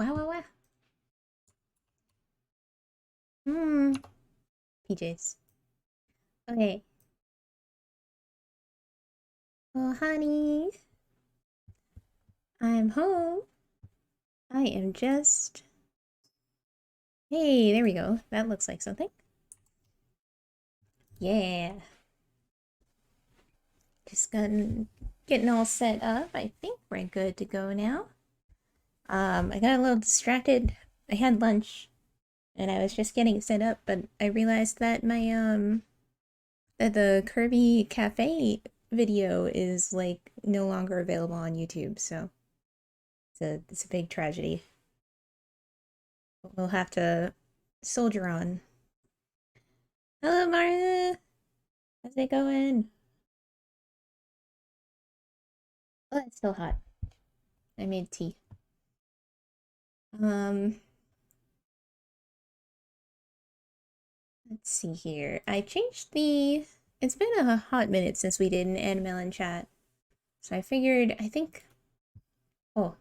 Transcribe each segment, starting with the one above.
Wow, wow, wow. PJs. Okay. Oh, honey. I'm home. I am just... Hey, there we go. That looks like something. Yeah. Just getting all set up. I think we're good to go now. I got a little distracted. I had lunch and I was just getting set up, but I realized that that the Kirby Cafe video is like no longer available on YouTube, so it's a big tragedy. But we'll have to soldier on. Hello, Marta. How's it going? Oh, it's still hot. I made tea. Um, let's see here. I changed the... It's been a hot minute since we did an Animelon Chat. So I figured, I think... Oh.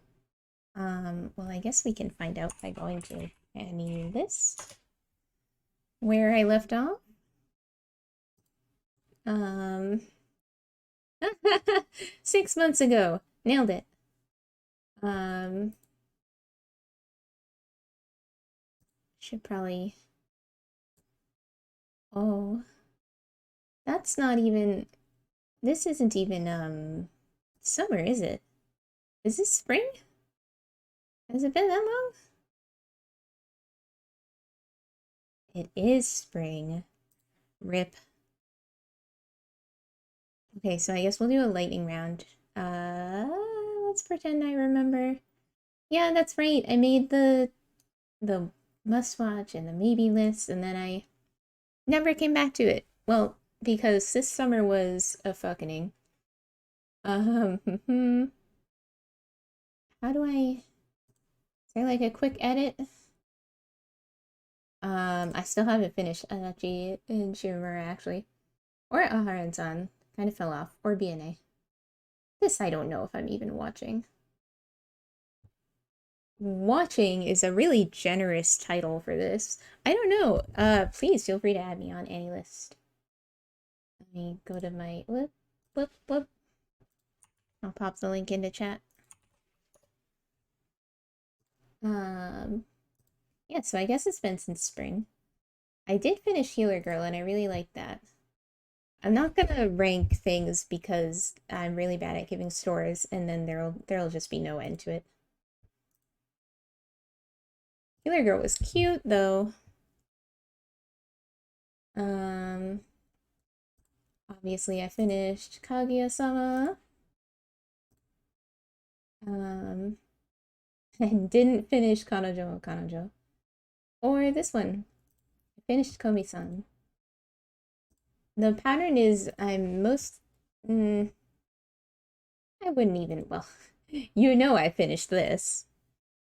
Well, I guess we can find out by going to any list. Where I left off. 6 months ago. Nailed it. Should probably... Oh. That's not even... This isn't even, summer, is it? Is this spring? Has it been that long? It is spring. Rip. Okay, so I guess we'll do a lightning round. Let's pretend I remember. Yeah, that's right. I made the must watch and the maybe list, and then I never came back to it. Well, because this summer was a fucking. How do I say like a quick edit? I still haven't finished Anachi and Shimura actually. Or Aharon-san. Kind of fell off. Or BNA. This I don't know if I'm even watching. Watching is a really generous title for this. I don't know. Please feel free to add me on any list. Let me go to my whoop, whoop, whoop. I'll pop the link into chat. Yeah, so I guess it's been since spring. I did finish Healer Girl and I really liked that. I'm not gonna rank things because I'm really bad at giving scores and then there'll just be no end to it. Healer Girl was cute though. Obviously I finished Kaguya-sama. And didn't finish Kanojo no Kanojo. Or this one. I finished Komi-san. The pattern is I'm most... I wouldn't even... Well, you know I finished this.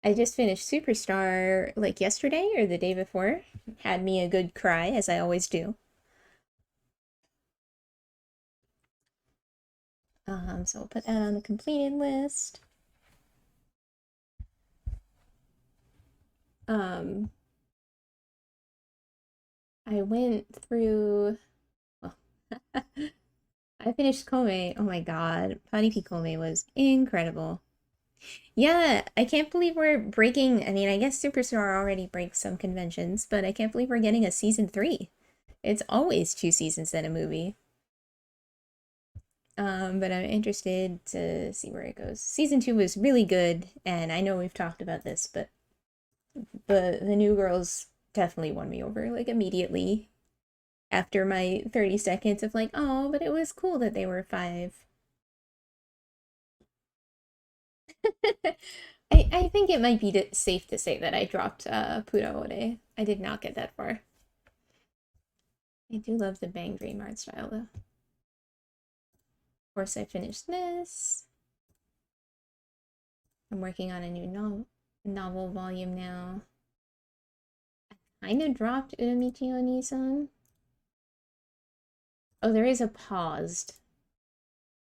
I just finished Superstar like yesterday or the day before. Had me a good cry, as I always do. So we'll put that on the completed list. I went through... Well, I finished Kome. Oh my god. Panipi Kome was incredible. Yeah, I can't believe we're breaking... I mean, I guess Superstar already breaks some conventions, but I can't believe we're getting a season 3. It's always 2 seasons in a movie. But I'm interested to see where it goes. Season 2 was really good, and I know we've talked about this, but the new girls definitely won me over, like, immediately. After my 30 seconds of like, oh, but it was cool that they were 5. I think it might be safe to say that I dropped Puraore. I did not get that far. I do love the Bang Dream art style though. Of course, I finished this. I'm working on a new novel volume now. I kind of dropped Uramichi Oni-san. Oh, there is a paused.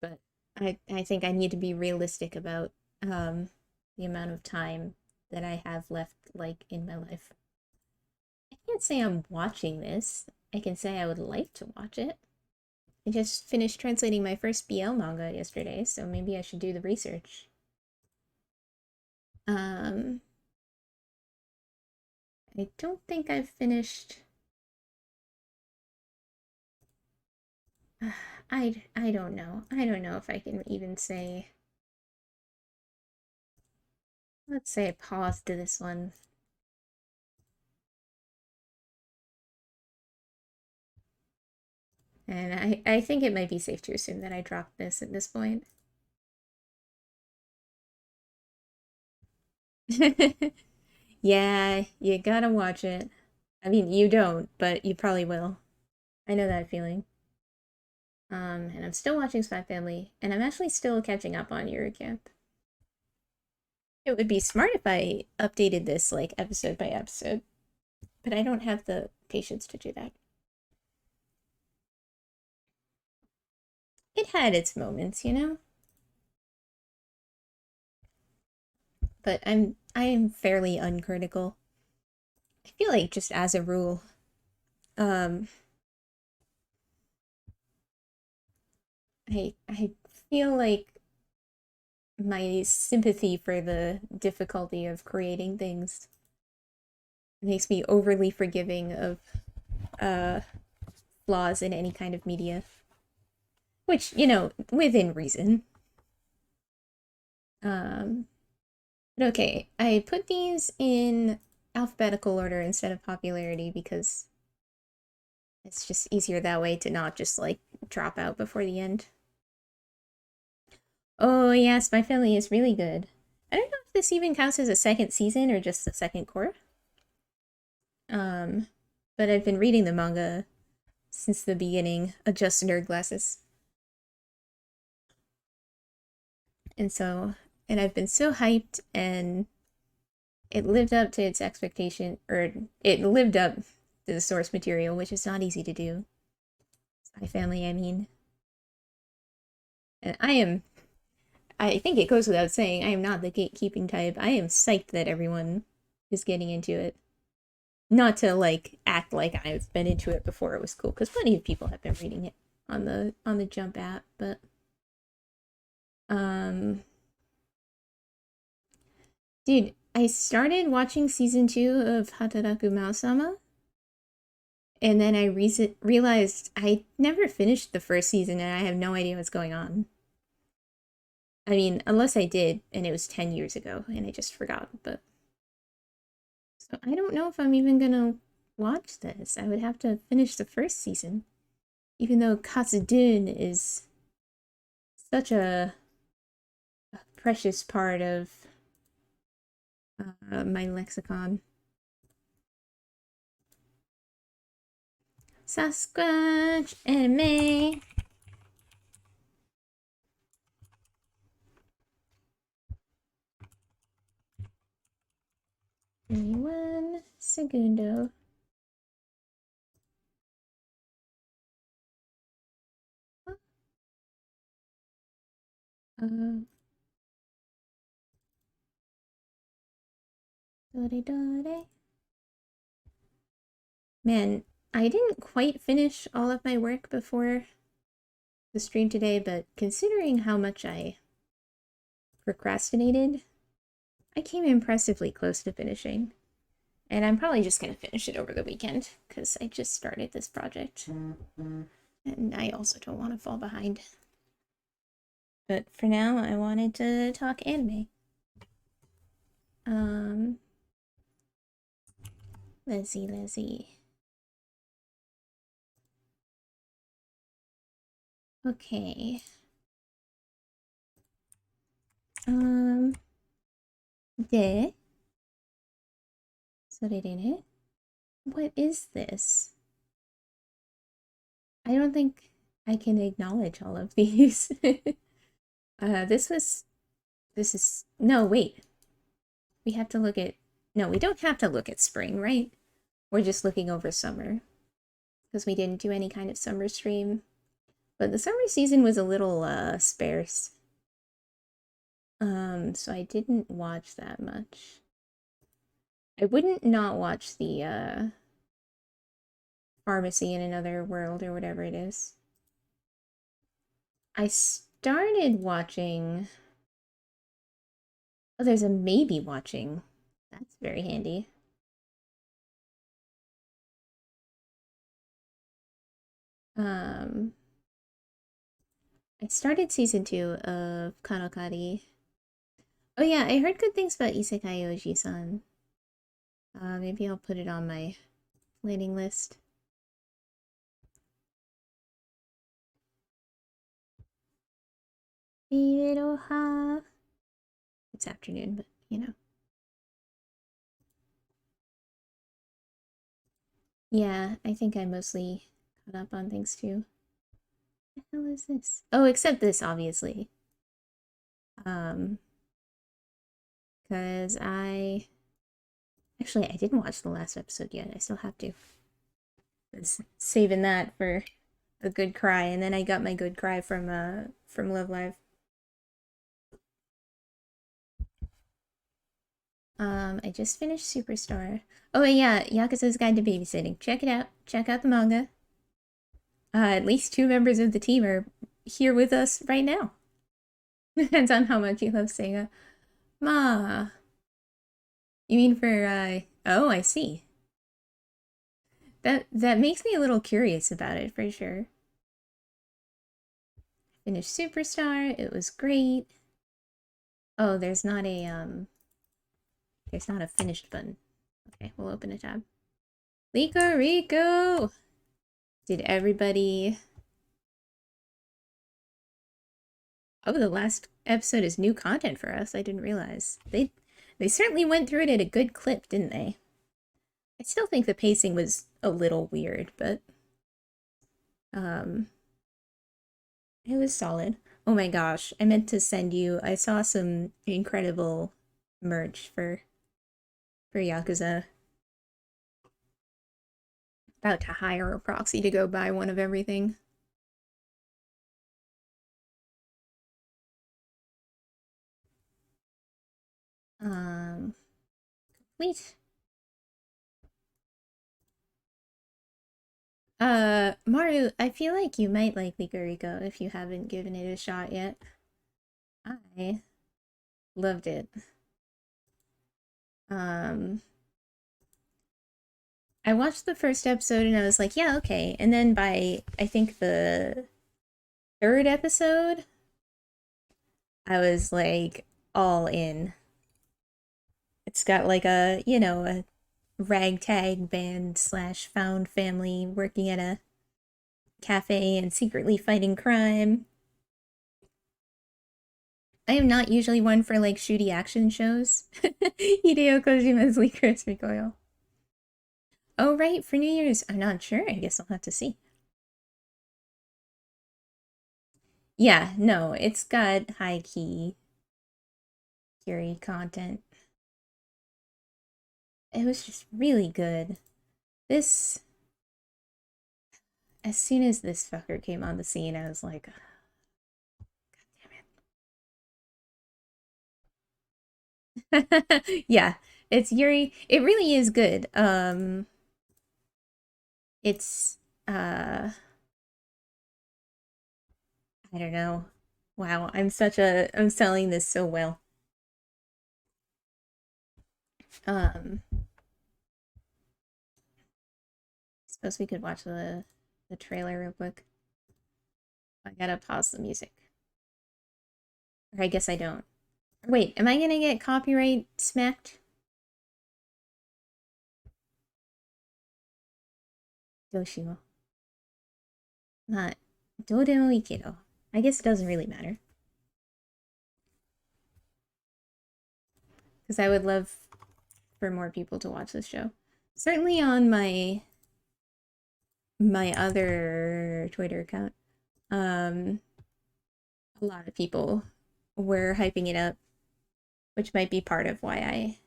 But I think I need to be realistic about the amount of time that I have left, like, in my life. I can't say I'm watching this. I can say I would like to watch it. I just finished translating my first BL manga yesterday, so maybe I should do the research. I don't think I've finished. I don't know. I don't know if I can even say. Let's say I paused to this one. And I think it might be safe to assume that I dropped this at this point. Yeah, you gotta watch it. I mean, you don't, but you probably will. I know that feeling. And I'm still watching Spy Family, and I'm actually still catching up on Eurocamp. It would be smart if I updated this, like, episode by episode, but I don't have the patience to do that. It had its moments, you know? But I am fairly uncritical. I feel like just as a rule, I feel like my sympathy for the difficulty of creating things makes me overly forgiving of flaws in any kind of media. Which, you know, within reason. But okay, I put these in alphabetical order instead of popularity because it's just easier that way to not just, like, drop out before the end. Oh yes, My Family is really good. I don't know if this even counts as a second season or just the second cour. But I've been reading the manga since the beginning. Adjust nerd glasses. And I've been so hyped, and it lived up to its expectation, or it lived up to the source material, which is not easy to do. Spy Family, I mean. And I think it goes without saying, I am not the gatekeeping type. I am psyched that everyone is getting into it. Not to, like, act like I've been into it before it was cool, because plenty of people have been reading it on the Jump app, but dude, I started watching season 2 of Hataraku Mao-sama, and then I realized I never finished the first season and I have no idea what's going on. I mean, unless I did, and it was 10 years ago, and I just forgot, but... So I don't know if I'm even gonna watch this. I would have to finish the first season. Even though Katsudun is such a precious part of my lexicon. Sasquatch anime. Give me 1 segundo. Man, I didn't quite finish all of my work before the stream today, but considering how much I procrastinated, I came impressively close to finishing. And I'm probably just going to finish it over the weekend, because I just started this project. And I also don't want to fall behind. But for now, I wanted to talk anime. Let's see. Okay. De. それでね. What is this? I don't think I can acknowledge all of these. This is, no, wait. We have to look at, no, we don't have to look at spring, right? We're just looking over summer. Because we didn't do any kind of summer stream. But the summer season was a little, sparse. So I didn't watch that much. I wouldn't not watch the Pharmacy in Another World or whatever it is. I started watching. Oh, there's a maybe watching. That's very handy. Um, I started season 2 of Kanokari. Oh yeah, I heard good things about Isekai Oji-san. Maybe I'll put it on my planning list. Iroha. It's afternoon, but you know. Yeah, I think I mostly caught up on things too. What the hell is this? Oh, except this, obviously. Because actually, I didn't watch the last episode yet. I still have to. I was saving that for a good cry, and then I got my good cry from Love Live. I just finished Superstar. Oh yeah, Yakuza's Guide to Babysitting. Check it out. Check out the manga. At least 2 members of the team are here with us right now. Depends on how much you love Sega. Ma. You mean for, oh, I see. That makes me a little curious about it, for sure. Finished Superstar. It was great. Oh, there's not a finished button. Okay, we'll open a tab. Rico! Did everybody... Oh, the last episode is new content for us. I didn't realize. They certainly went through it at a good clip, didn't they? I still think the pacing was a little weird, but it was solid. Oh my gosh, I meant to send you. I saw some incredible merch for Yakuza. About to hire a proxy to go buy one of everything. Complete. Maru, I feel like you might like Ligurico if you haven't given it a shot yet. I loved it. I watched the first episode and I was like, yeah, okay. And then by, I think, the 3rd episode, I was like, all in. It's got like a, you know, a ragtag band slash found family working at a cafe and secretly fighting crime. I am not usually one for like shooty action shows. Hideo Kojima's Licorice Recoil. Oh, right, for New Year's. I'm not sure. I guess I'll have to see. Yeah, no, it's got high key Curie content. It was just really good. This, as soon as this fucker came on the scene, I was like, God damn it. Yeah, it's Yuri. It really is good. It's, I don't know. Wow, I'm selling this so well. Suppose we could watch the trailer real quick. I gotta pause the music. Or I guess I don't. Wait, am I gonna get copyright smacked? どうしよう。まあ、どうでもいいけど。I guess it doesn't really matter. Because I would love for more people to watch this show. Certainly on my other Twitter account. A lot of people were hyping it up, which might be part of why I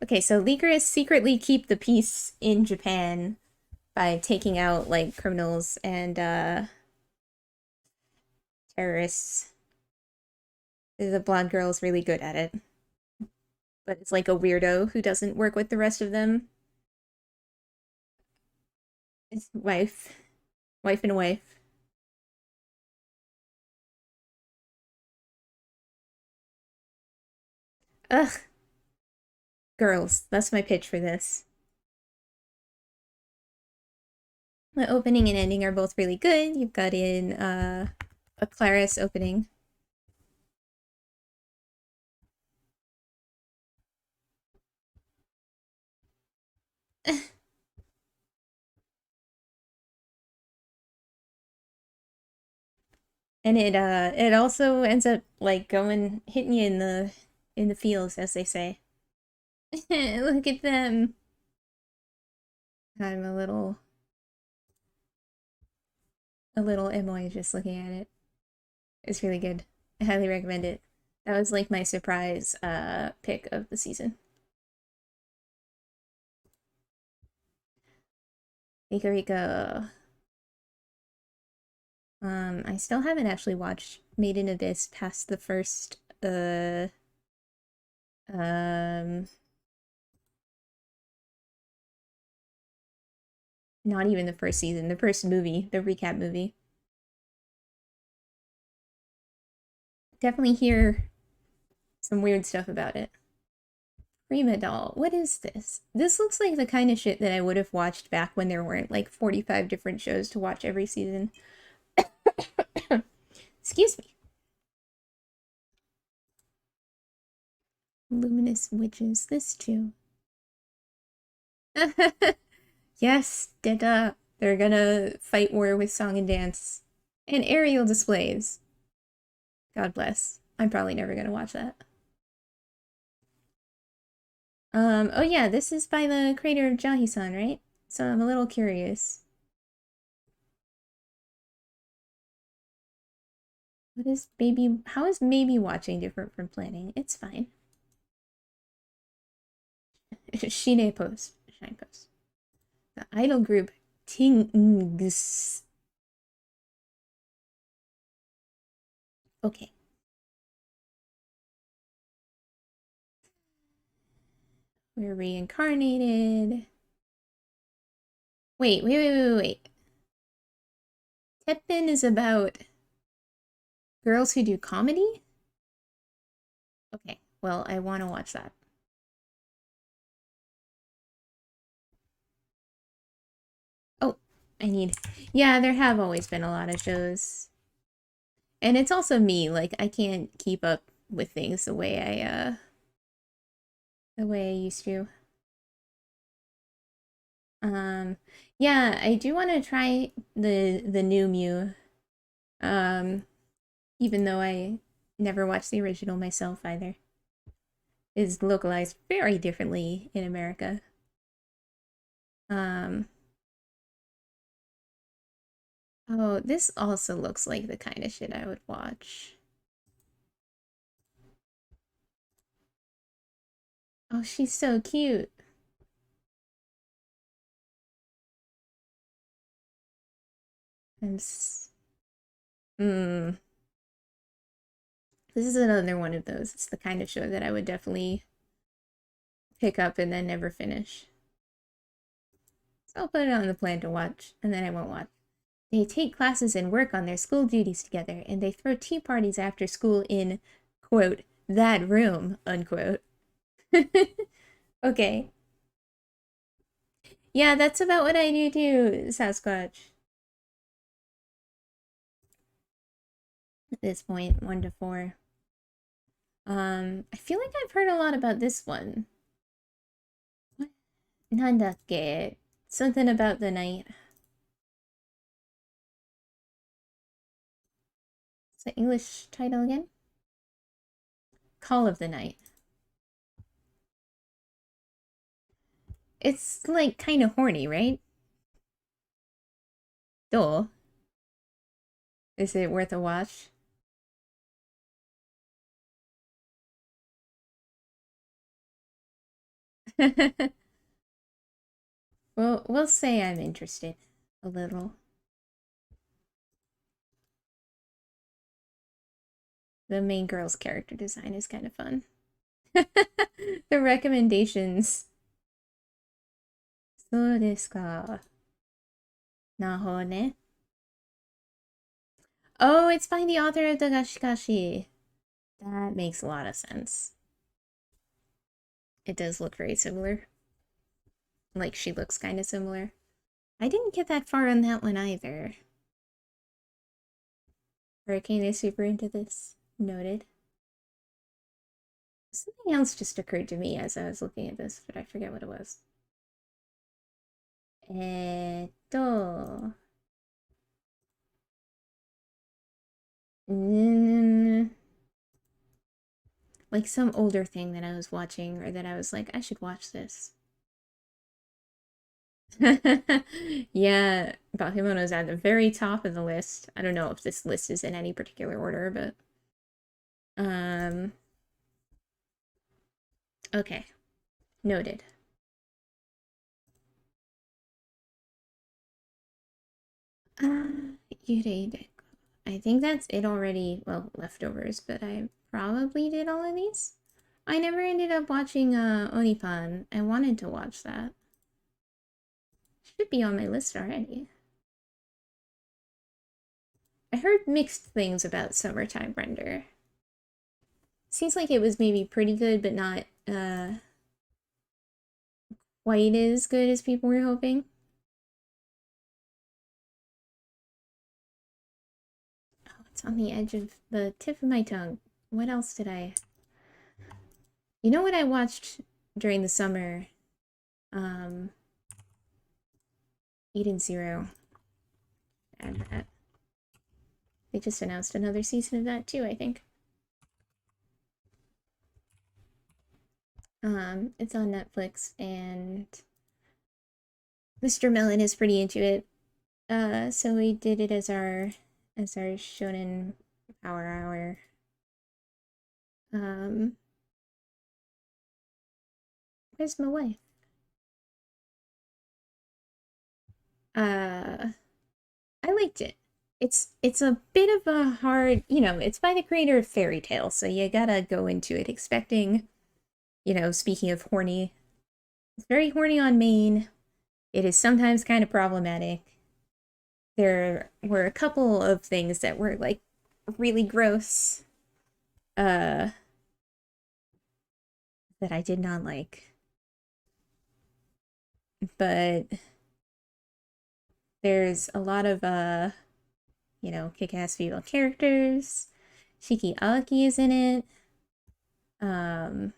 okay, so leakers secretly keep the peace in Japan by taking out like criminals and terrorists. The blonde girl is really good at it. But it's like a weirdo who doesn't work with the rest of them. It's wife. Wife and wife. Ugh. Girls. That's my pitch for this. The opening and ending are both really good. You've got in a Claris opening. And it also ends up like hitting you in the feels, as they say. Look at them. I'm a little emo just looking at it. It's really good. I highly recommend it. That was like my surprise pick of the season. Rico. I still haven't actually watched Made in Abyss past the first not even the first season, the first movie, the recap movie. Definitely hear some weird stuff about it. Prima doll. What is this? This looks like the kind of shit that I would have watched back when there weren't like 45 different shows to watch every season. Excuse me. Luminous witches. This too. Yes, Dada. They're gonna fight war with song and dance. And aerial displays. God bless. I'm probably never gonna watch that. Oh yeah, this is by the creator of Jahi-san, right? So I'm a little curious. What is baby? How is maybe watching different from planning? It's fine. Shine post. Shine post. The idol group Tings. Okay. We're reincarnated. Wait. Teppen is about girls who do comedy? Okay, well, I want to watch that. Oh, yeah, there have always been a lot of shows. And it's also me, like, I can't keep up with things the way I used to. Yeah, I do want to try the new Mew. Even though I never watched the original myself either. Is localized very differently in America. Oh, this also looks like the kind of shit I would watch. Oh, she's so cute. Hmm. This is another one of those. It's the kind of show that I would definitely pick up and then never finish. So I'll put it on the plan to watch, and then I won't watch. They take classes and work on their school duties together, and they throw tea parties after school in, quote, that room, unquote. Okay. Yeah, that's about what I do too, Sasquatch. At this point, 1 to 4. I feel like I've heard a lot about this one. What? Nandakke. Something about the night. What's the English title again? Call of the Night. It's like kind of horny, right? Duh. Is it worth a watch? Well, we'll say I'm interested. A little. The main girl's character design is kind of fun. The recommendations. そうですか。なるほどね。Oh, it's by the author of the Gashikashi. That makes a lot of sense. It does look very similar. Like, she looks kind of similar. I didn't get that far on that one either. Hurricane is super into this. Noted. Something else just occurred to me as I was looking at this, but I forget what it was. Like some older thing that I was watching, or that I was like, I should watch this. Yeah, Bakemono's at the very top of the list. I don't know if this list is in any particular order, but okay. Noted. Yurei. I think that's it already. Well, leftovers, but I probably did all of these. I never ended up watching Onipan. I wanted to watch that. Should be on my list already. I heard mixed things about Summertime Render. Seems like it was maybe pretty good, but not quite as good as people were hoping. Oh, it's on the edge of the tip of my tongue. What else did I... You know what I watched during the summer? Eden Zero. Add that. They just announced another season of that too, I think. It's on Netflix, and Mr. Melon is pretty into it. So we did it as our Shonen Power Hour. Where's my wife? I liked it. It's a bit of a hard, it's by the creator of Fairy Tail, so you gotta go into it expecting, speaking of horny, it's very horny on main. It is sometimes kind of problematic. There were a couple of things that were like really gross, that I did not like. But there's a lot of kick-ass female characters. Shiki Aoki is in it. My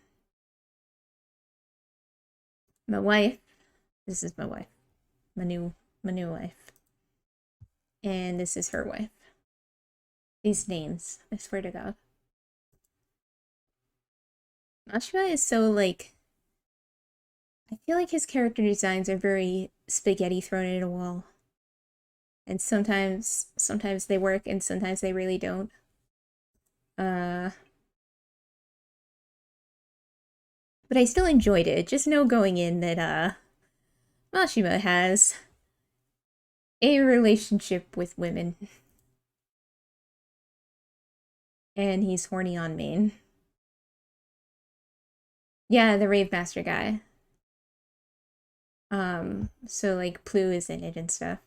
wife. This is my wife. My new wife. And this is her wife. These names, I swear to God. Mashima is so like... I feel like his character designs are very spaghetti thrown at a wall. And sometimes they work and sometimes they really don't. But I still enjoyed it. Just know going in that Mashima has a relationship with women. And he's horny on main. Yeah, the Rave Master guy. So like Plu is in it and stuff.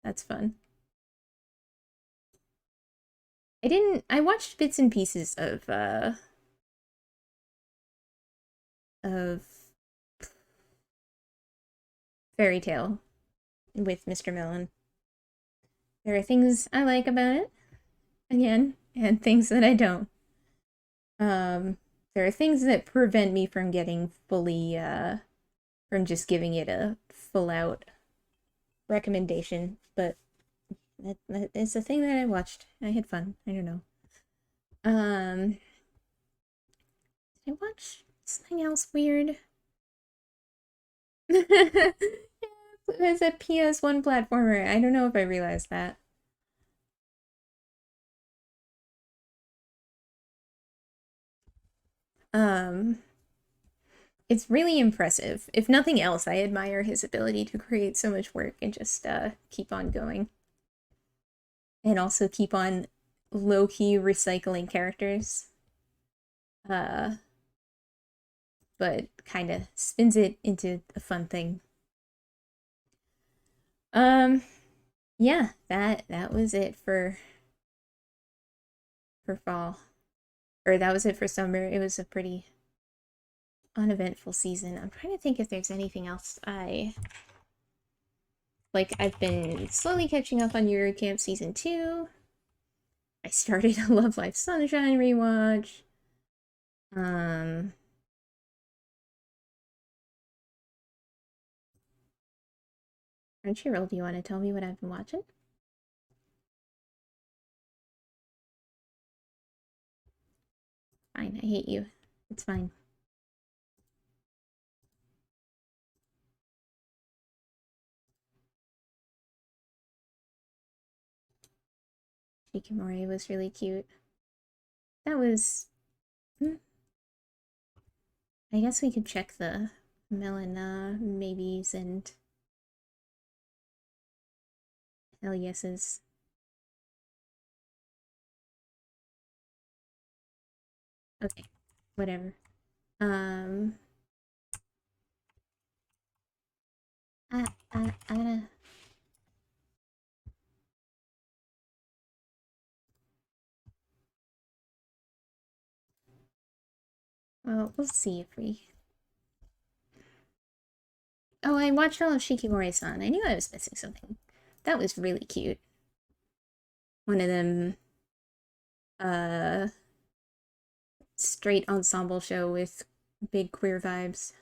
That's fun. I watched bits and pieces of Fairy Tail with Mr. Melon. There are things I like about it, again, and things that I don't. There are things that prevent me from getting fully, from just giving it a full-out recommendation, but that is a thing that I watched. I had fun. I don't know. Did I watch something else weird? Yeah, it's a PS1 platformer. I don't know if I realized that. It's really impressive. If nothing else, I admire his ability to create so much work and just keep on going. And also keep on low-key recycling characters. But kind of spins it into a fun thing. Yeah, that was it for fall. Or that was it for summer. It was a pretty uneventful season. I'm trying to think if there's anything else I've been slowly catching up on Eurocamp Season 2. I started a Love Live Sunshine rewatch. Crunchyroll, do you want to tell me what I've been watching? Fine, I hate you. It's fine. Shikimori was really cute. That was... I guess we could check the melon maybes and hell yeses. Okay, whatever. I gotta... Well, we'll see if we... Oh, I watched all of Shikimori-san. I knew I was missing something. That was really cute. One of them, straight ensemble show with big queer vibes.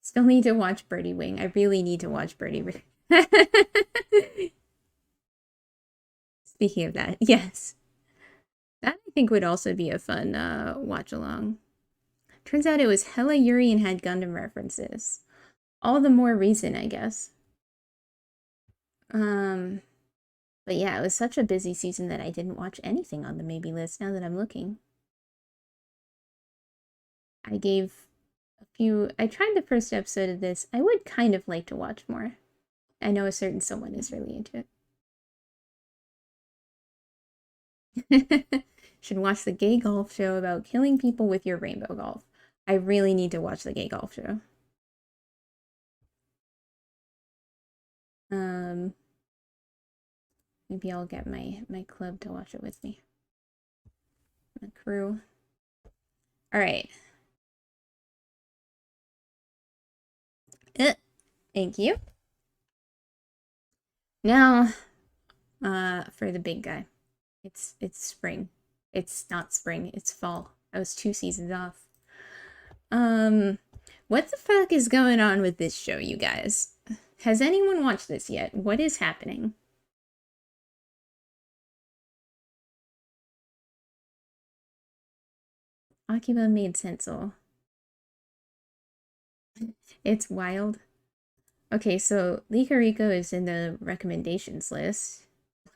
Still need to watch Birdie Wing. I really need to watch Birdie Wing. Speaking of that, yes. That I think would also be a fun watch along. Turns out it was hella Yuri and had Gundam references. All the more reason, I guess. But yeah, it was such a busy season that I didn't watch anything on the maybe list now that I'm looking. I gave a few... I tried the first episode of this. I would kind of like to watch more. I know a certain someone is really into it. Should watch the gay golf show about killing people with your rainbow golf. I really need to watch the gay golf show. Maybe I'll get my club to watch it with me. My crew. All right. Thank you. Now, for the big guy. It's spring. It's not spring, it's fall. I was 2 seasons off. What the fuck is going on with this show, you guys? Has anyone watched this yet? What is happening? Akiba made senso. It's wild. Okay, so Likariko is in the recommendations list.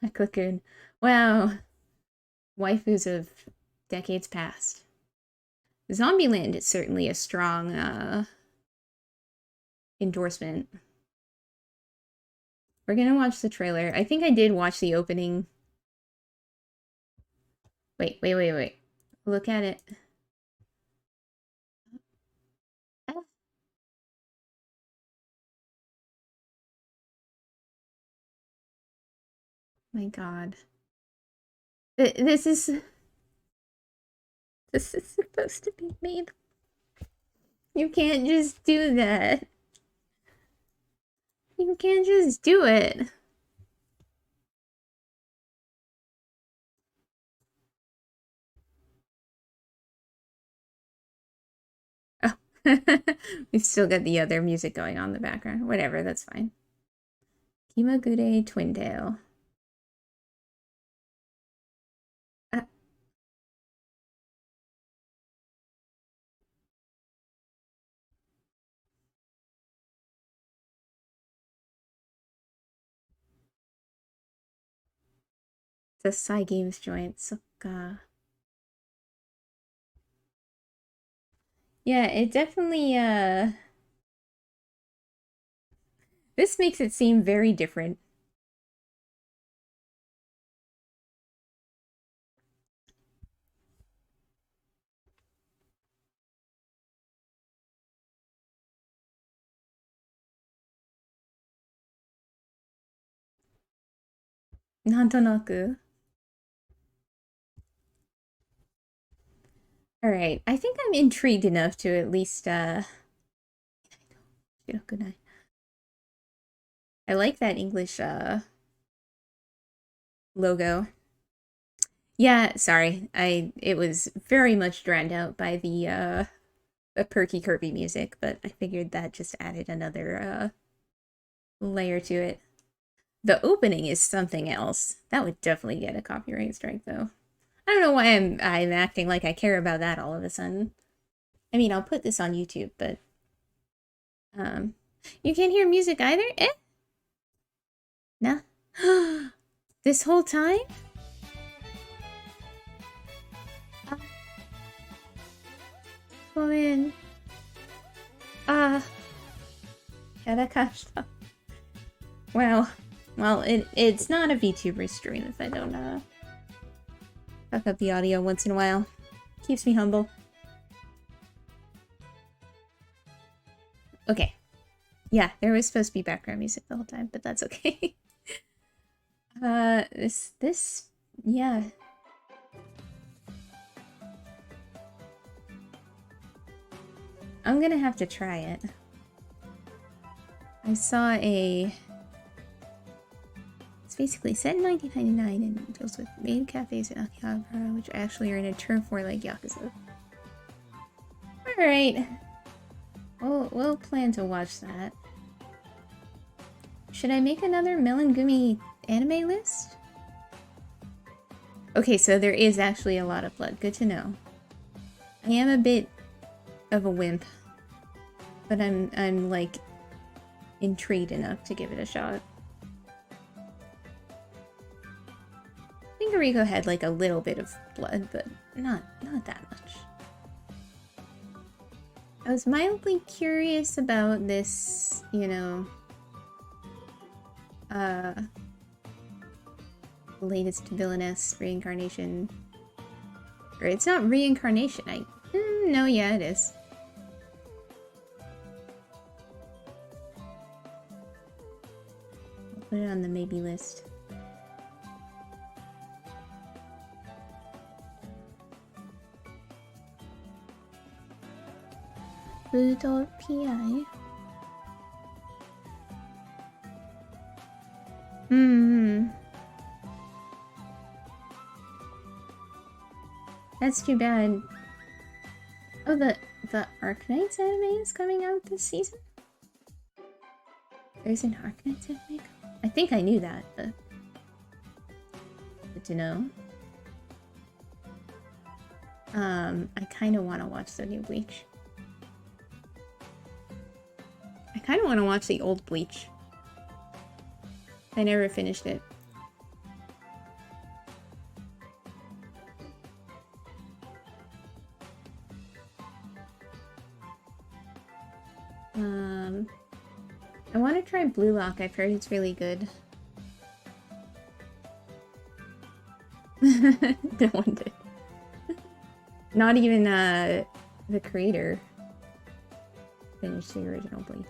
Black Lagoon. Wow. Waifus of decades past. Zombieland is certainly a strong endorsement. We're gonna watch the trailer. I think I did watch the opening. Wait. Look at it. Oh. My god. This is supposed to be made. You can't just do that. You can't just do it. Oh. We've still got the other music going on in the background. Whatever, that's fine. Kimagure Twindale. The side games joint. Sokka. Yeah, it definitely, this makes it seem very different. Nantonaku. Alright, I think I'm intrigued enough to at least, good night. I like that English, logo. Yeah, sorry. It was very much drowned out by the perky Kirby music, but I figured that just added another layer to it. The opening is something else. That would definitely get a copyright strike though. I don't know why I'm acting like I care about that all of a sudden. I mean, I'll put this on YouTube, but you can't hear music either? Eh? Nah. This whole time? Come in. Yarakashita. Wow. Well, it's not a VTuber stream if I don't fuck up the audio once in a while. Keeps me humble. Okay. Yeah, there was supposed to be background music the whole time, but that's okay. Yeah. I'm gonna have to try it. I saw it's basically set in 1999 and deals with maid cafes in Akihabara, which actually are in a term for like Yakuza. Alright. We'll plan to watch that. Should I make another Melon Gumi anime list? Okay, so there is actually a lot of blood. Good to know. I am a bit of a wimp, but I'm like intrigued enough to give it a shot. I think Ariko had like a little bit of blood, but not that much. I was mildly curious about this, you know, latest villainess reincarnation. Or it's not reincarnation, no, yeah, it is. I'll put it on the maybe list. Pluto PI. That's too bad. Oh, the Arknights anime is coming out this season? There's an Arknights anime? I think I knew that, but good to know. I kind of want to watch the new Bleach. I kind of want to watch the old Bleach. I never finished it. I want to try Blue Lock. I've heard it's really good. No one did. Not even the creator finished the original Bleach.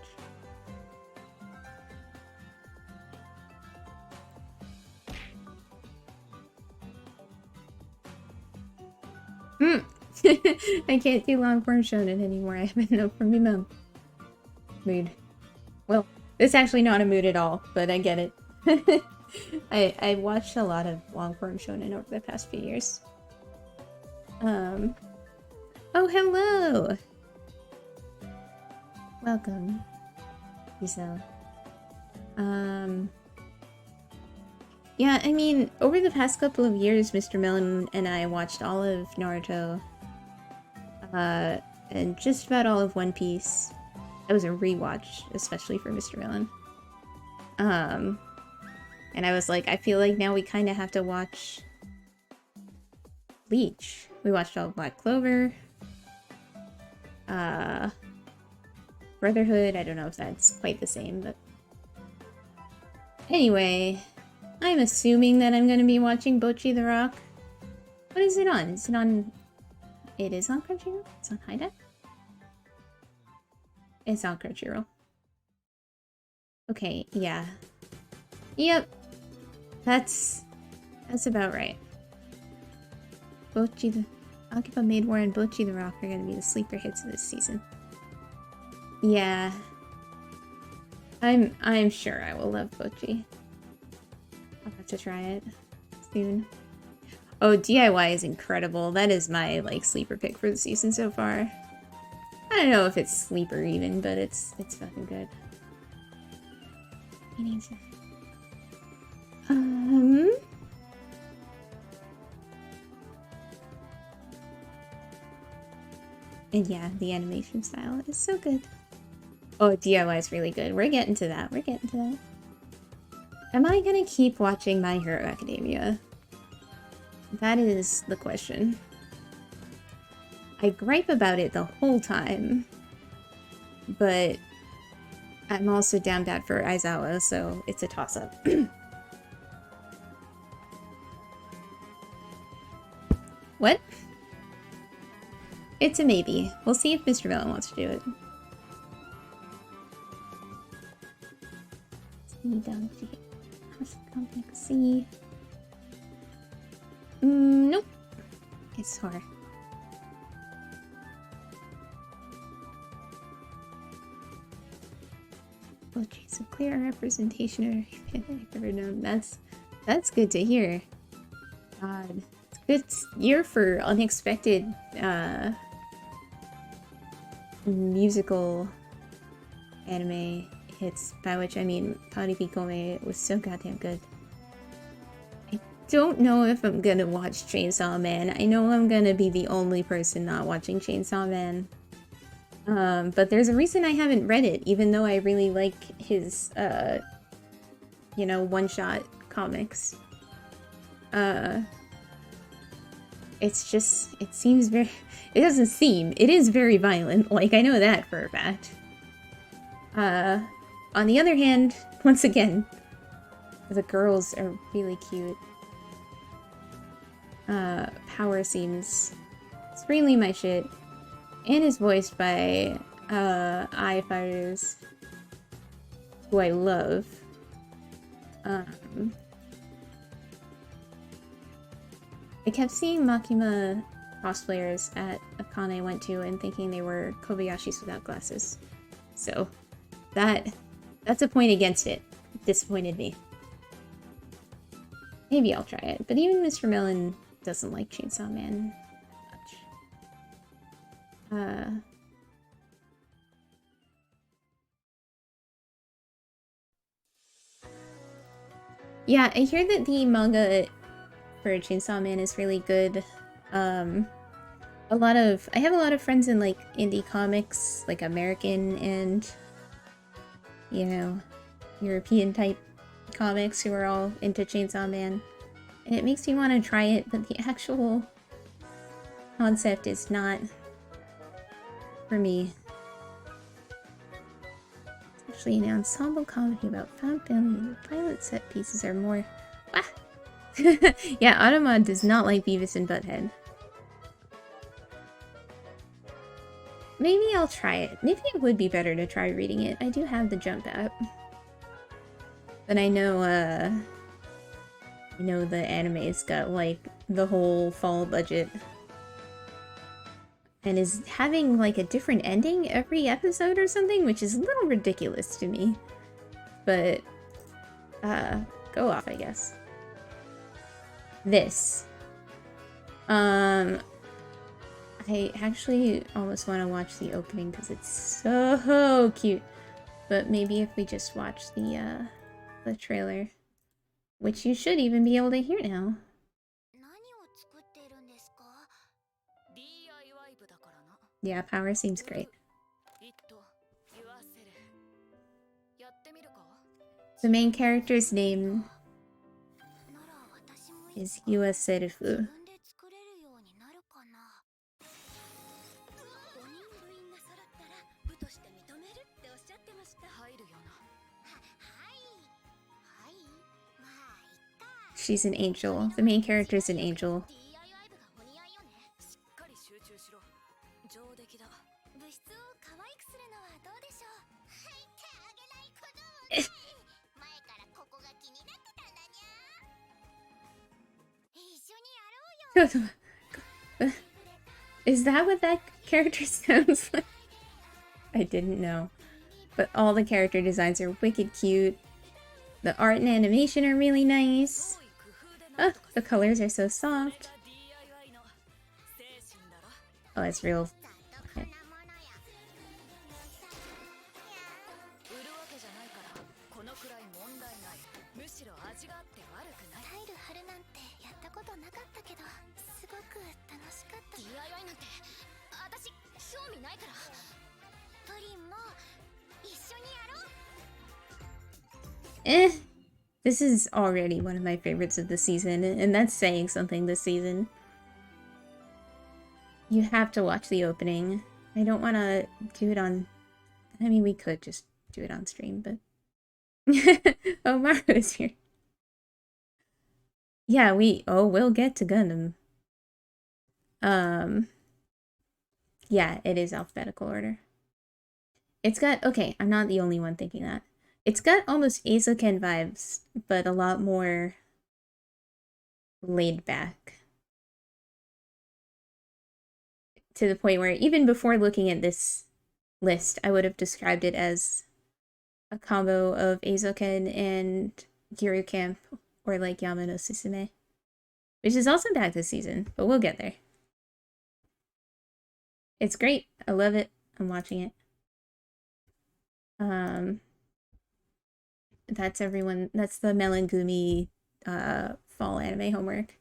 I can't do long form shonen anymore. I have enough from my mom. Mood. Well, it's actually not a mood at all, but I get it. I watched a lot of long form shonen over the past few years. Oh, hello! Welcome, Giselle. Yeah, I mean, over the past couple of years, Mr. Melon and I watched all of Naruto, and just about all of One Piece. That was a rewatch, especially for Mr. Melon. And I was like, I feel like now we kind of have to watch Bleach. We watched all of Black Clover. Brotherhood, I don't know if that's quite the same, but anyway, I'm assuming that I'm gonna be watching Bocchi the Rock. What is it on? Is it on... It is on Crunchyroll? It's on High Def? It's on Crunchyroll. Okay, yeah. Yep. That's about right. Bocchi the... Akiba Maid War and Bocchi the Rock are gonna be the sleeper hits of this season. Yeah. I'm sure I will love Bocchi. I'll have to try it soon. Oh, DIY is incredible. That is my, like, sleeper pick for the season so far. I don't know if it's sleeper even, but it's fucking good. He needs it. And yeah, the animation style is so good. Oh, DIY is really good. We're getting to that. We're getting to that. Am I gonna keep watching My Hero Academia? That is the question. I gripe about it the whole time, but I'm also down bad for Aizawa, so it's a toss-up. What? It's a maybe. We'll see if Mr. Melon wants to do it. See. Nope. It's hard. Poetry's a clear representation of everything I've ever known. That's good to hear. God. It's a good year for unexpected musical anime hits, by which I mean Paribikome was so goddamn good. I don't know if I'm gonna watch Chainsaw Man. I know I'm gonna be the only person not watching Chainsaw Man. But there's a reason I haven't read it, even though I really like his, you know, one-shot comics. It's just, it seems very, it doesn't seem, it is very violent, like, I know that for a fact. On the other hand, once again, the girls are really cute. Power seems, it's really my shit, and is voiced by, Eye Fighters, who I love. I kept seeing Makima cosplayers at a con I went to and thinking they were Kobayashis without glasses. So, that's a point against it. It disappointed me. Maybe I'll try it, but even Mr. Melon doesn't like Chainsaw Man much. Yeah, I hear that the manga for Chainsaw Man is really good. I have a lot of friends in like indie comics, like American and, you know, European type comics who are all into Chainsaw Man. And it makes me want to try it, but the actual concept is not for me. It's actually an ensemble comedy about found family. The pilot set pieces are more... Ah! Yeah, Automod does not like Beavis and Butthead. Maybe I'll try it. Maybe it would be better to try reading it. I do have the Jump app. But I know the anime's got, like, the whole fall budget. And is having, like, a different ending every episode or something, which is a little ridiculous to me. But, go off, I guess. This. I actually almost want to watch the opening because it's so cute. But maybe if we just watch the trailer, which you should even be able to hear now. Yeah, Power seems great. The main character's name is Yua Serufu. she's an angel. The main character is an angel. Is that what that character sounds like? I didn't know. But all the character designs are wicked cute. The art and animation are really nice. Oh, the colors are so soft. Oh, it's real. Okay. This is already one of my favorites of the season, and that's saying something this season. You have to watch the opening. I don't want to do it on... I mean, we could just do it on stream, but... Oh, Maru's here. Yeah, we'll get to Gundam. Yeah, it is alphabetical order. It's got... Okay, I'm not the only one thinking that. It's got almost Eizouken vibes, but a lot more laid back. To the point where even before looking at this list, I would have described it as a combo of Eizouken and Gyuru Camp, or like Yama no Susume, which is also back this season, but we'll get there. It's great. I love it. I'm watching it. That's everyone. That's the Melangumi fall anime homework.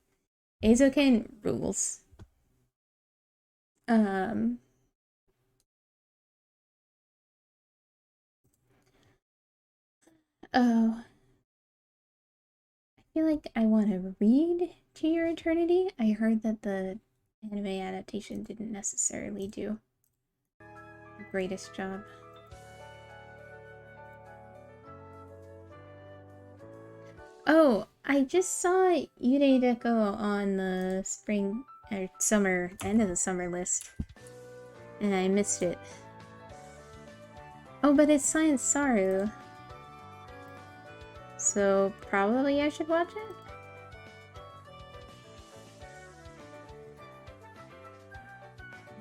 Eizouken rules. Oh, I feel like I want to read To Your Eternity. I heard that the anime adaptation didn't necessarily do the greatest job. Oh, I just saw Yurei Deko on the spring or summer, end of the summer list, and I missed it. Oh, but it's Science Saru, so probably I should watch it?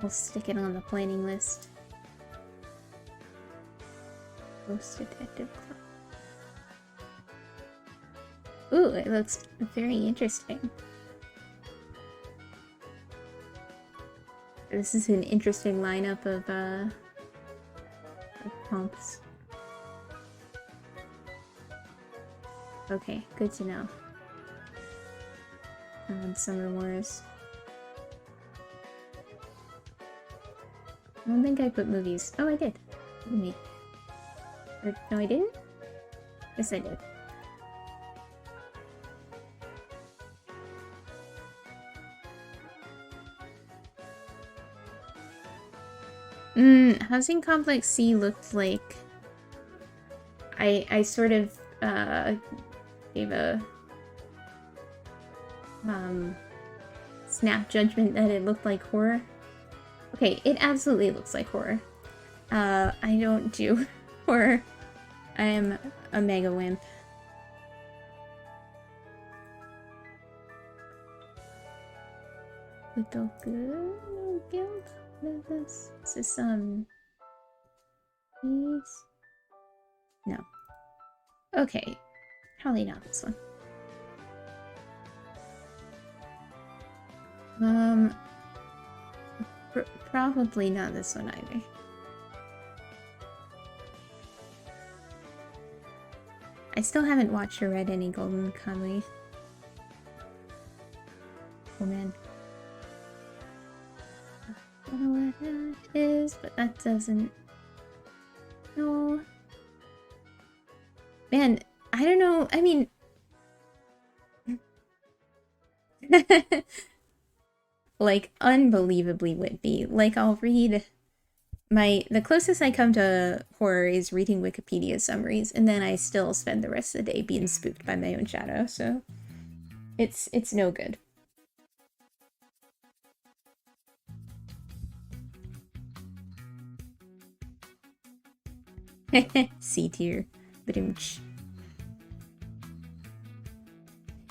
We'll stick it on the planning list. Ghost Detective Club. Ooh, it looks very interesting. This is an interesting lineup of comps. Okay, good to know. Summer Wars. I don't think I put movies. Oh, I did. Movie. Or, no, I didn't? Yes, I did. Housing Complex C looked like... I sort of, gave a... snap judgment that it looked like horror. Okay, it absolutely looks like horror. I don't do horror. I am a mega wimp. Utoku Guild? This is please? No. Okay. Probably not this one. Probably not this one either. I still haven't watched or read any Golden Kamuy. Oh man. I don't know what that is, but that doesn't... No. Man, I don't know, I mean... like, unbelievably wimpy. Like, I'll read... The closest I come to horror is reading Wikipedia summaries, and then I still spend the rest of the day being spooked by my own shadow, so... It's no good. C tier.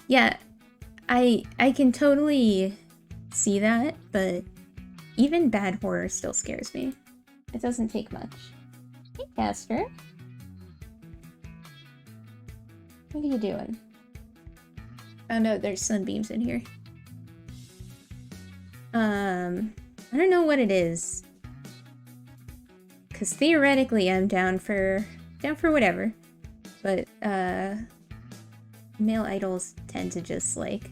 Yeah, I can totally see that, but even bad horror still scares me. It doesn't take much. Hey, Casper. What are you doing? Oh no, there's sunbeams in here. I don't know what it is. Cause theoretically I'm down for whatever. But male idols tend to just like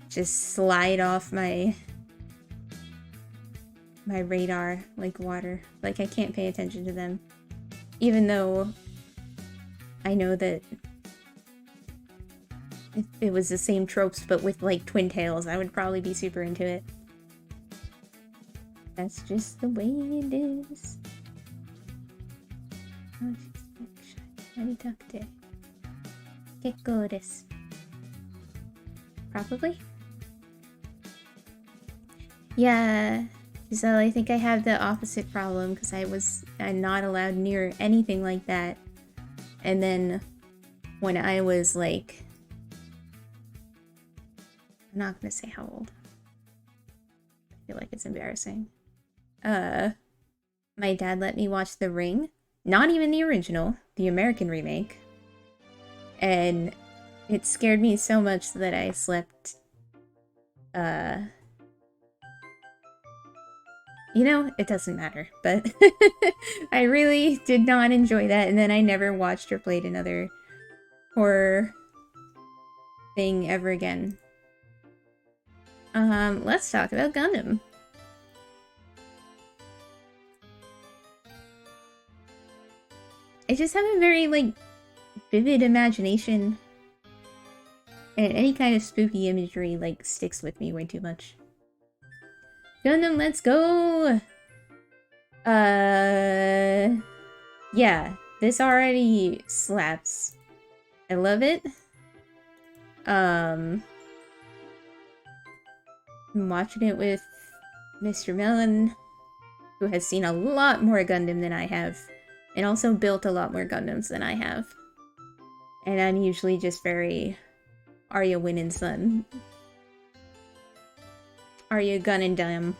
just slide off my radar like water. Like I can't pay attention to them. Even though I know that if it was the same tropes but with like twin tails, I would probably be super into it. That's just the way it is. Oh, she's Gekko desu. Probably? Yeah, Giselle, I think I have the opposite problem because I'm not allowed near anything like that. And then when I was like, I'm not gonna say how old. I feel like it's embarrassing. My dad let me watch The Ring. Not even the original, the American remake. And it scared me so much that I slept, you know, it doesn't matter, but I really did not enjoy that, and then I never watched or played another horror thing ever again. Let's talk about Gundam. I just have a very, like, vivid imagination. And any kind of spooky imagery, like, sticks with me way too much. Gundam, let's go! Yeah, this already slaps. I love it. I'm watching it with Mr. Melon, who has seen a lot more Gundam than I have. And also built a lot more Gundams than I have. And I'm usually just very Arya winning son. Arya gunning dumb.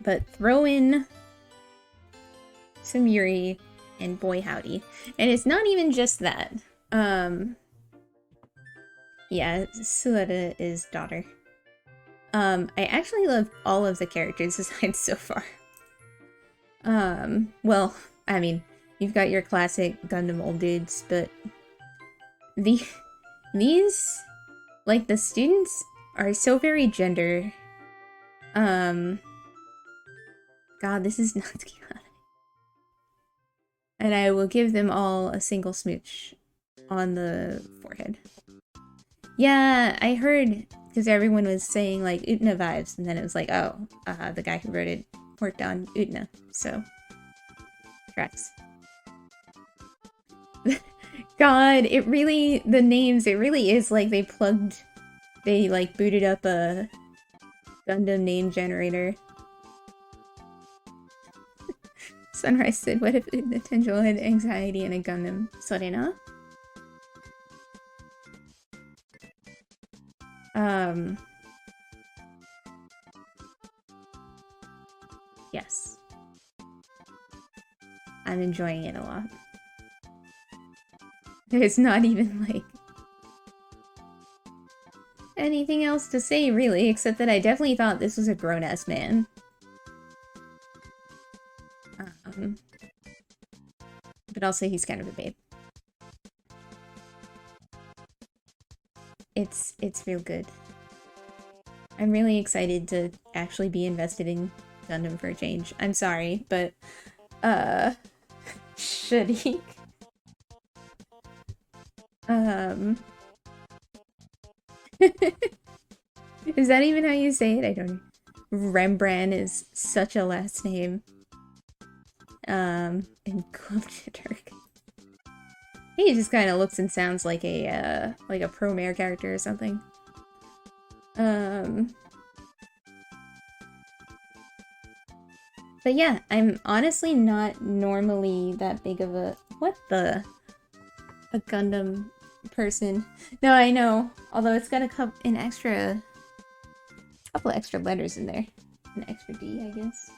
But throw in some Yuri and boy howdy. And it's not even just that. Yeah, Suleta is daughter. I actually love all of the characters designed so far. Well, I mean, you've got your classic Gundam old dudes, but these, like, the students are so very gender. God, this is not chaotic. And I will give them all a single smooch on the forehead. Yeah, I heard, because everyone was saying, like, Utena vibes, and then it was like, oh, the guy who wrote it worked on Utena, so tracks. God, it really, the names, it really is like they like booted up a Gundam name generator. Sunrise said, what if Utena Tenjo had anxiety and a Gundam? Sorena? Yes. I'm enjoying it a lot. There's not even, like, anything else to say, really, except that I definitely thought this was a grown-ass man. But also he's kind of a babe. It's real good. I'm really excited to actually be invested in Gundam for a change. I'm sorry, but, Shadiq. Is that even how you say it? I don't know. Rembrandt is such a last name. And glow in the dark. He just kind of looks and sounds like a pro-mare character or something. But yeah, I'm honestly not normally that big of a a Gundam person. No, I know. Although it's got a couple extra letters in there, an extra D, I guess.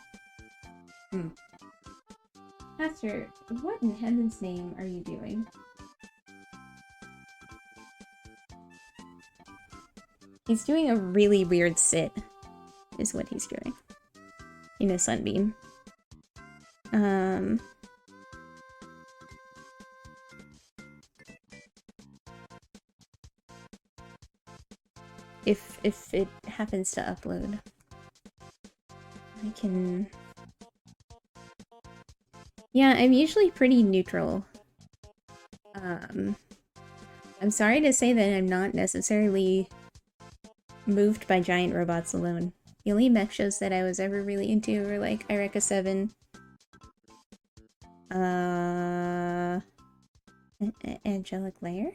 Pastor, what in heaven's name are you doing? He's doing a really weird sit, is what he's doing. In a sunbeam. If it happens to upload, I can... Yeah, I'm usually pretty neutral. I'm sorry to say that I'm not necessarily moved by giant robots alone. The only mech shows that I was ever really into were like Eureka 7, Angelic Lair.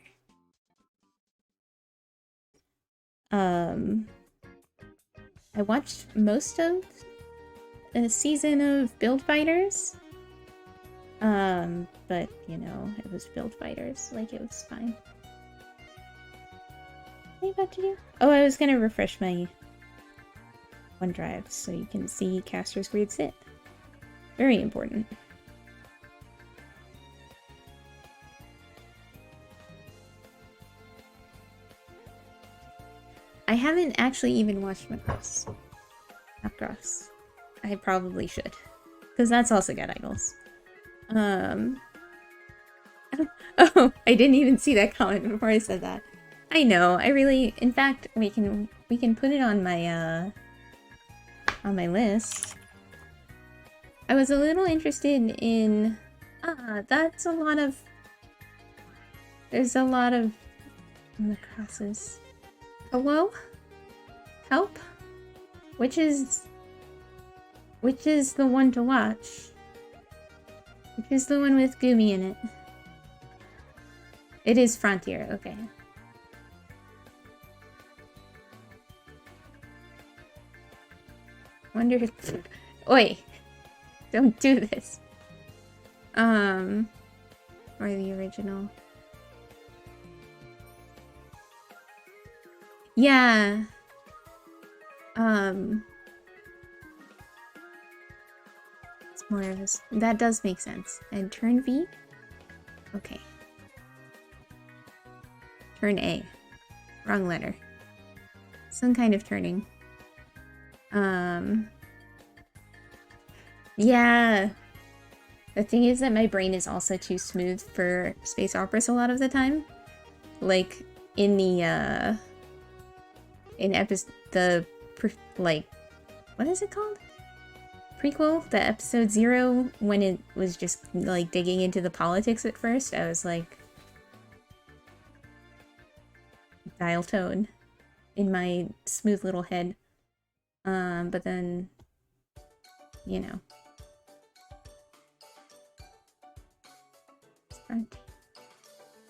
I watched most of a season of Build Fighters. But you know, it was Build Fighters, like it was fine. What are you about to do? Oh, I was gonna refresh my OneDrive so you can see Caster's weird sit. Very important. I haven't actually even watched Macross. I probably should. Because that's also got idols. Oh, I didn't even see that comment before I said that. I know, in fact, we can put it on my list. I was a little interested in, there's a lot of Macrosses. Hello? Help? Which is the one to watch? Which is the one with Gumi in it? It is Frontier, okay. Wonder if... Oi! Don't do this. Or the original. Yeah. It's more of a... That does make sense. And turn V? Okay. Turn A. Wrong letter. Some kind of turning. Yeah. The thing is that my brain is also too smooth for space operas a lot of the time. Like, in the, what is it called? Prequel? The episode 0, when it was just, like, digging into the politics at first, I was like... dial tone in my smooth little head. But then, you know.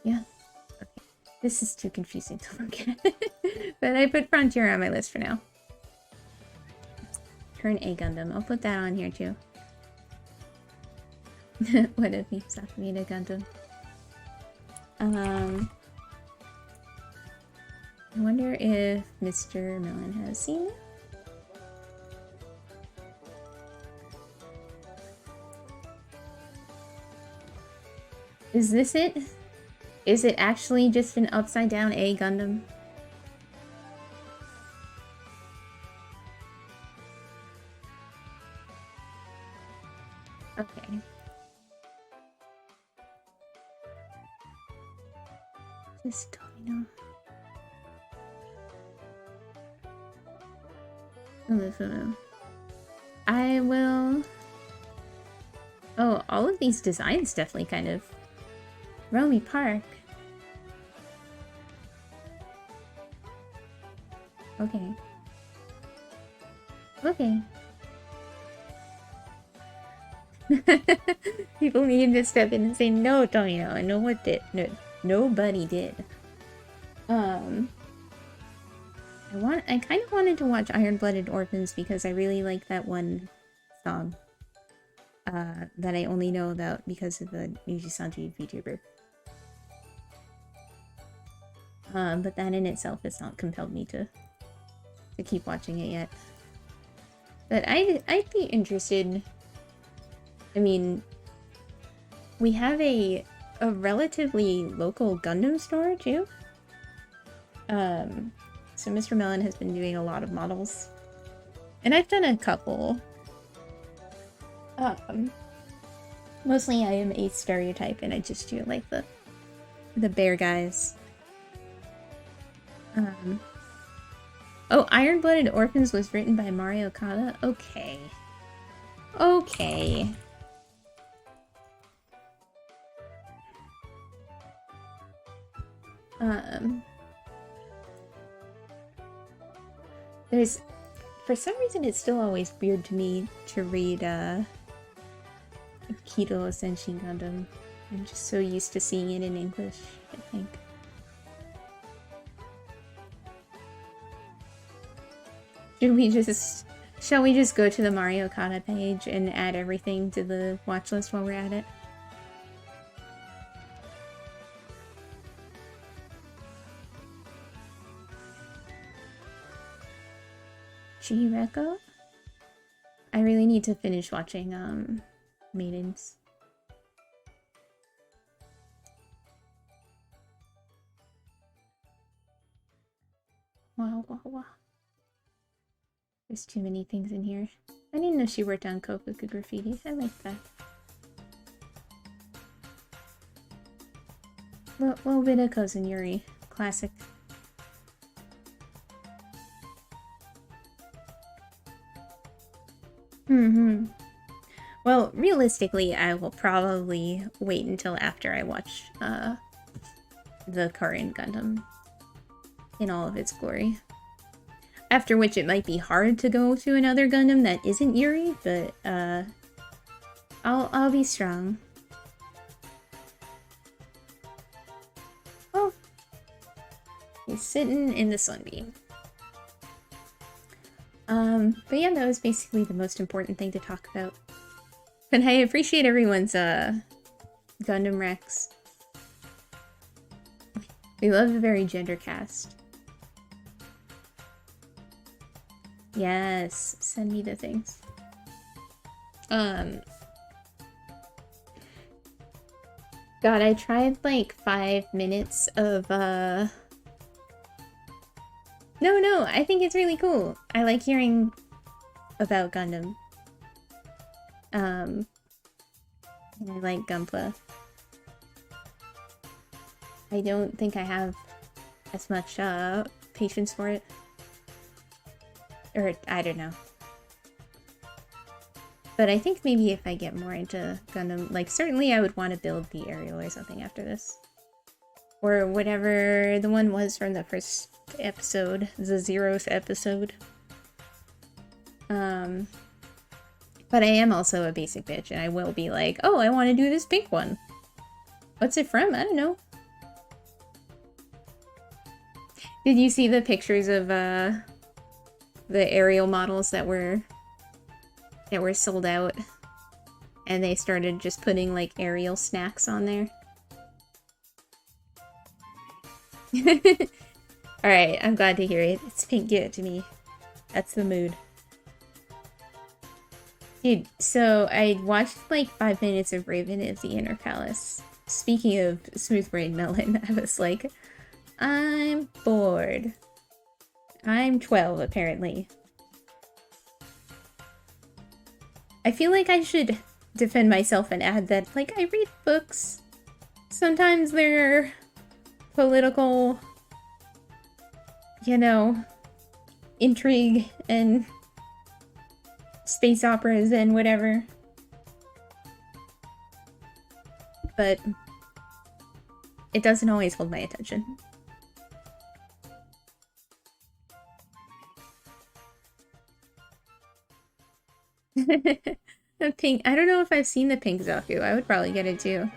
Yeah. Okay. This is too confusing to look at. But I put Frontier on my list for now. Turn A Gundam. I'll put that on here too. What if we made a Gundam? I wonder if Mr. Melon has seen it. Is this it? Is it actually just an upside down A Gundam? Okay. Just Domino. I will... Oh, all of these designs definitely kind of... Romy Park. Okay. Okay. People need to step in and say, no, Tonyo, I know what did. No, nobody did. I kind of wanted to watch Iron-Blooded Orphans because I really like that one song. That I only know about because of the Yuji-sanji VTuber. But that in itself has not compelled me to keep watching it yet. But I'd be interested. I mean, we have a relatively local Gundam store too. So Mr. Melon has been doing a lot of models, and I've done a couple. Mostly I am a stereotype, and I just do like the bear guys. Oh, Iron-Blooded Orphans was written by Mario Okada? Okay. Okay. There's... For some reason, it's still always weird to me to read, Kito Senshin Gundam. I'm just so used to seeing it in English, I think. Shall we just go to the Mario Okada page and add everything to the watch list while we're at it? Chihireko? I really need to finish watching, Maidens. Wow, wow, wow. There's too many things in here. I didn't know she worked on Kofuku graffiti. I like that. Little bit of Cousin Yuri. Classic. Well, realistically, I will probably wait until after I watch the current Gundam in all of its glory. After which it might be hard to go to another Gundam that isn't Yuri, but I'll be strong. Oh, he's sitting in the sunbeam. But yeah, that was basically the most important thing to talk about. But I appreciate everyone's Gundam Rex. We love a very gender cast. Yes, send me the things. God, I tried like 5 minutes of No, I think it's really cool. I like hearing about Gundam. And I like Gunpla. I don't think I have as much patience for it. Or, I don't know. But I think maybe if I get more into Gundam, like, certainly I would want to build the aerial or something after this. Or whatever the one was from the first episode, the 0th episode. But I am also a basic bitch, and I will be like, oh, I want to do this pink one. What's it from? I don't know. Did you see the pictures of, the aerial models that were sold out? And they started just putting, like, aerial snacks on there? Alright, I'm glad to hear it. It's pink, give it to me. That's the mood. Dude, so I watched like 5 minutes of Raven of the Inner Palace. Speaking of Smooth Brain Melon, I was like, I'm bored. I'm 12, apparently. I feel like I should defend myself and add that, like, I read books. Sometimes they're political, you know, intrigue and space operas and whatever. But it doesn't always hold my attention. The pink. I don't know if I've seen the pink Zaku. I would probably get it too.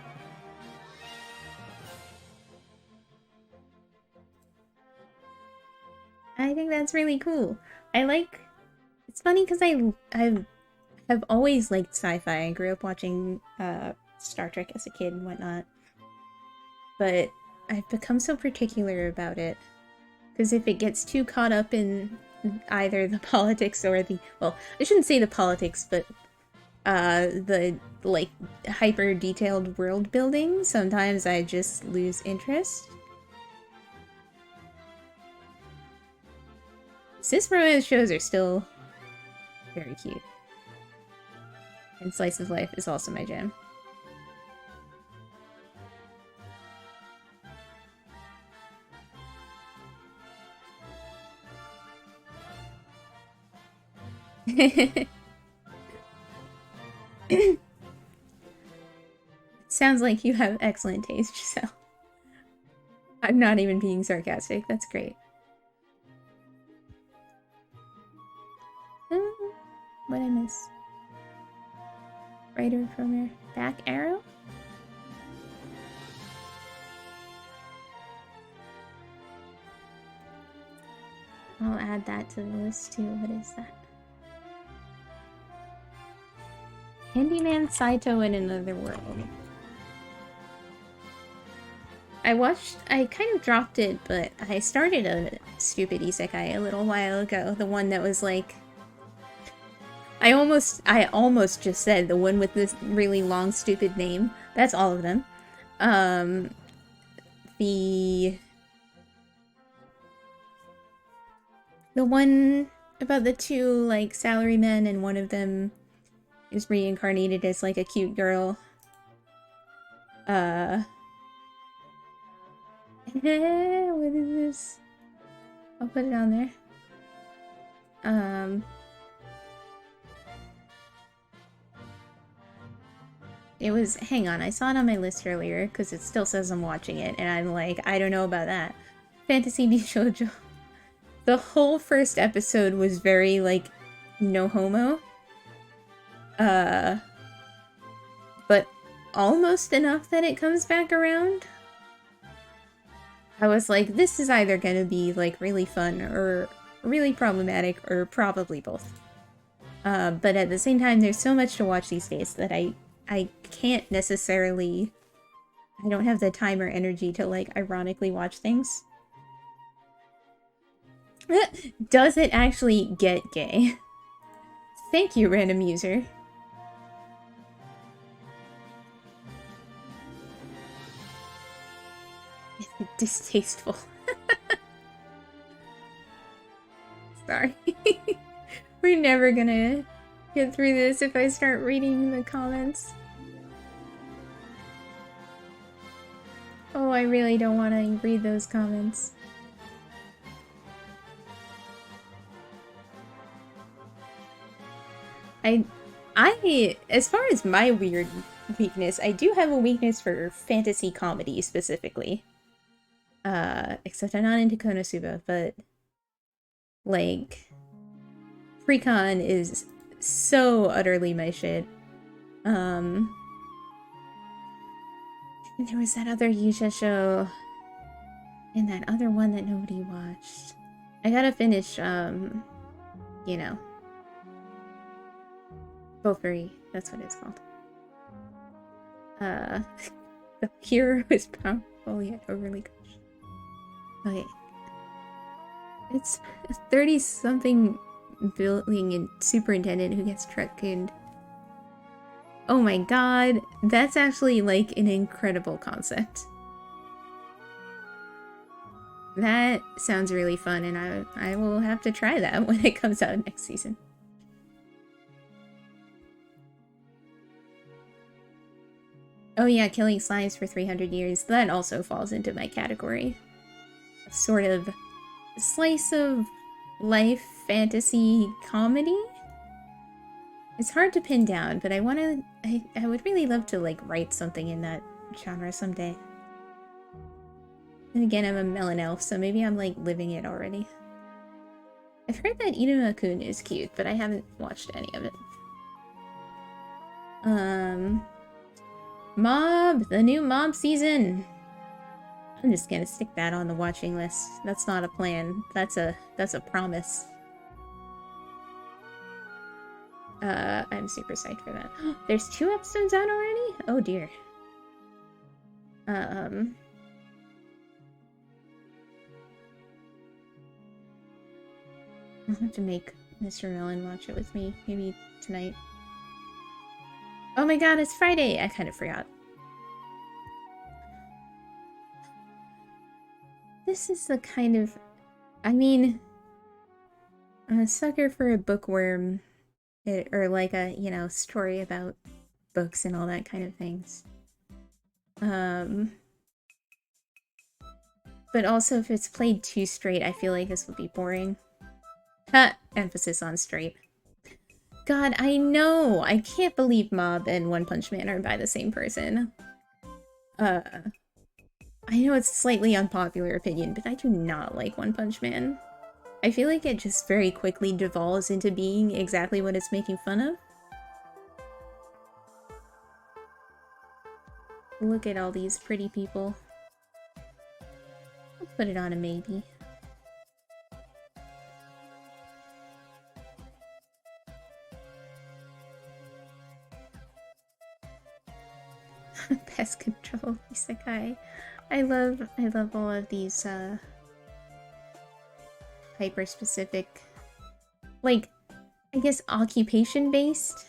I think that's really cool. It's funny because I've always liked sci-fi. I grew up watching Star Trek as a kid and whatnot. But I've become so particular about it. Because if it gets too caught up in either the politics or the... Well, I shouldn't say the politics, but the, like, hyper-detailed world building, sometimes I just lose interest. Cis romance shows are still very cute. And slice of life is also my jam. Sounds like you have excellent taste, Giselle. I'm not even being sarcastic. That's great. What I miss? Writer from your back arrow? I'll add that to the list too. What is that? Handyman Saito in Another World. I kind of dropped it, but I started a stupid isekai a little while ago. The one that was like... I almost just said the one with this really long, stupid name. That's all of them. The one about the two, like, salarymen, and one of them is reincarnated as, like, a cute girl. What is this? I'll put it on there. It was, hang on, I saw it on my list earlier, because it still says I'm watching it, and I'm like, I don't know about that. Fantasy Bishoujo. The whole first episode was very, like, no homo. But almost enough that it comes back around. I was like, this is either gonna be, like, really fun, or really problematic, or probably both. But at the same time, there's so much to watch these days that I can't necessarily... I don't have the time or energy to, like, ironically watch things. Does it actually get gay? Thank you, random user. Distasteful. Sorry. We're never gonna get through this if I start reading the comments. Oh, I really don't want to read those comments. As far as my weird weakness, I do have a weakness for fantasy comedy specifically. Except I'm not into Konosuba, but like Precon is so utterly my shit. And there was that other Yusha show and that other one that nobody watched. I gotta finish, you know, Bofuri, that's what it's called. The hero is powerful yet overly good. Okay. It's a 30-something building and superintendent who gets truck-cooned. Oh my god, that's actually like an incredible concept. That sounds really fun, and I will have to try that when it comes out next season. Oh yeah, killing slimes for 300 years. That also falls into my category. A sort of slice of life fantasy comedy? It's hard to pin down, but I would really love to like write something in that genre someday. And again, I'm a melon elf, so maybe I'm like living it already. I've heard that Inuma-kun is cute, but I haven't watched any of it. Mob! The new Mob season! I'm just gonna stick that on the watching list. That's not a plan. That's a promise. I'm super psyched for that. There's 2 episodes out already? Oh dear. I'll have to make Mr. Melon watch it with me, maybe tonight. Oh my god, it's Friday! I kind of forgot. This is the kind of... I mean... I'm a sucker for a bookworm. Or like a, you know, story about books and all that kind of things. But also if it's played too straight, I feel like this would be boring. Ha! Emphasis on straight. God, I know! I can't believe Mob and One Punch Man are by the same person. I know it's a slightly unpopular opinion, but I do not like One Punch Man. I feel like it just very quickly devolves into being exactly what it's making fun of. Look at all these pretty people. I'll put it on a maybe. Pest control isekai. I love all of these hyper-specific, like, I guess occupation-based?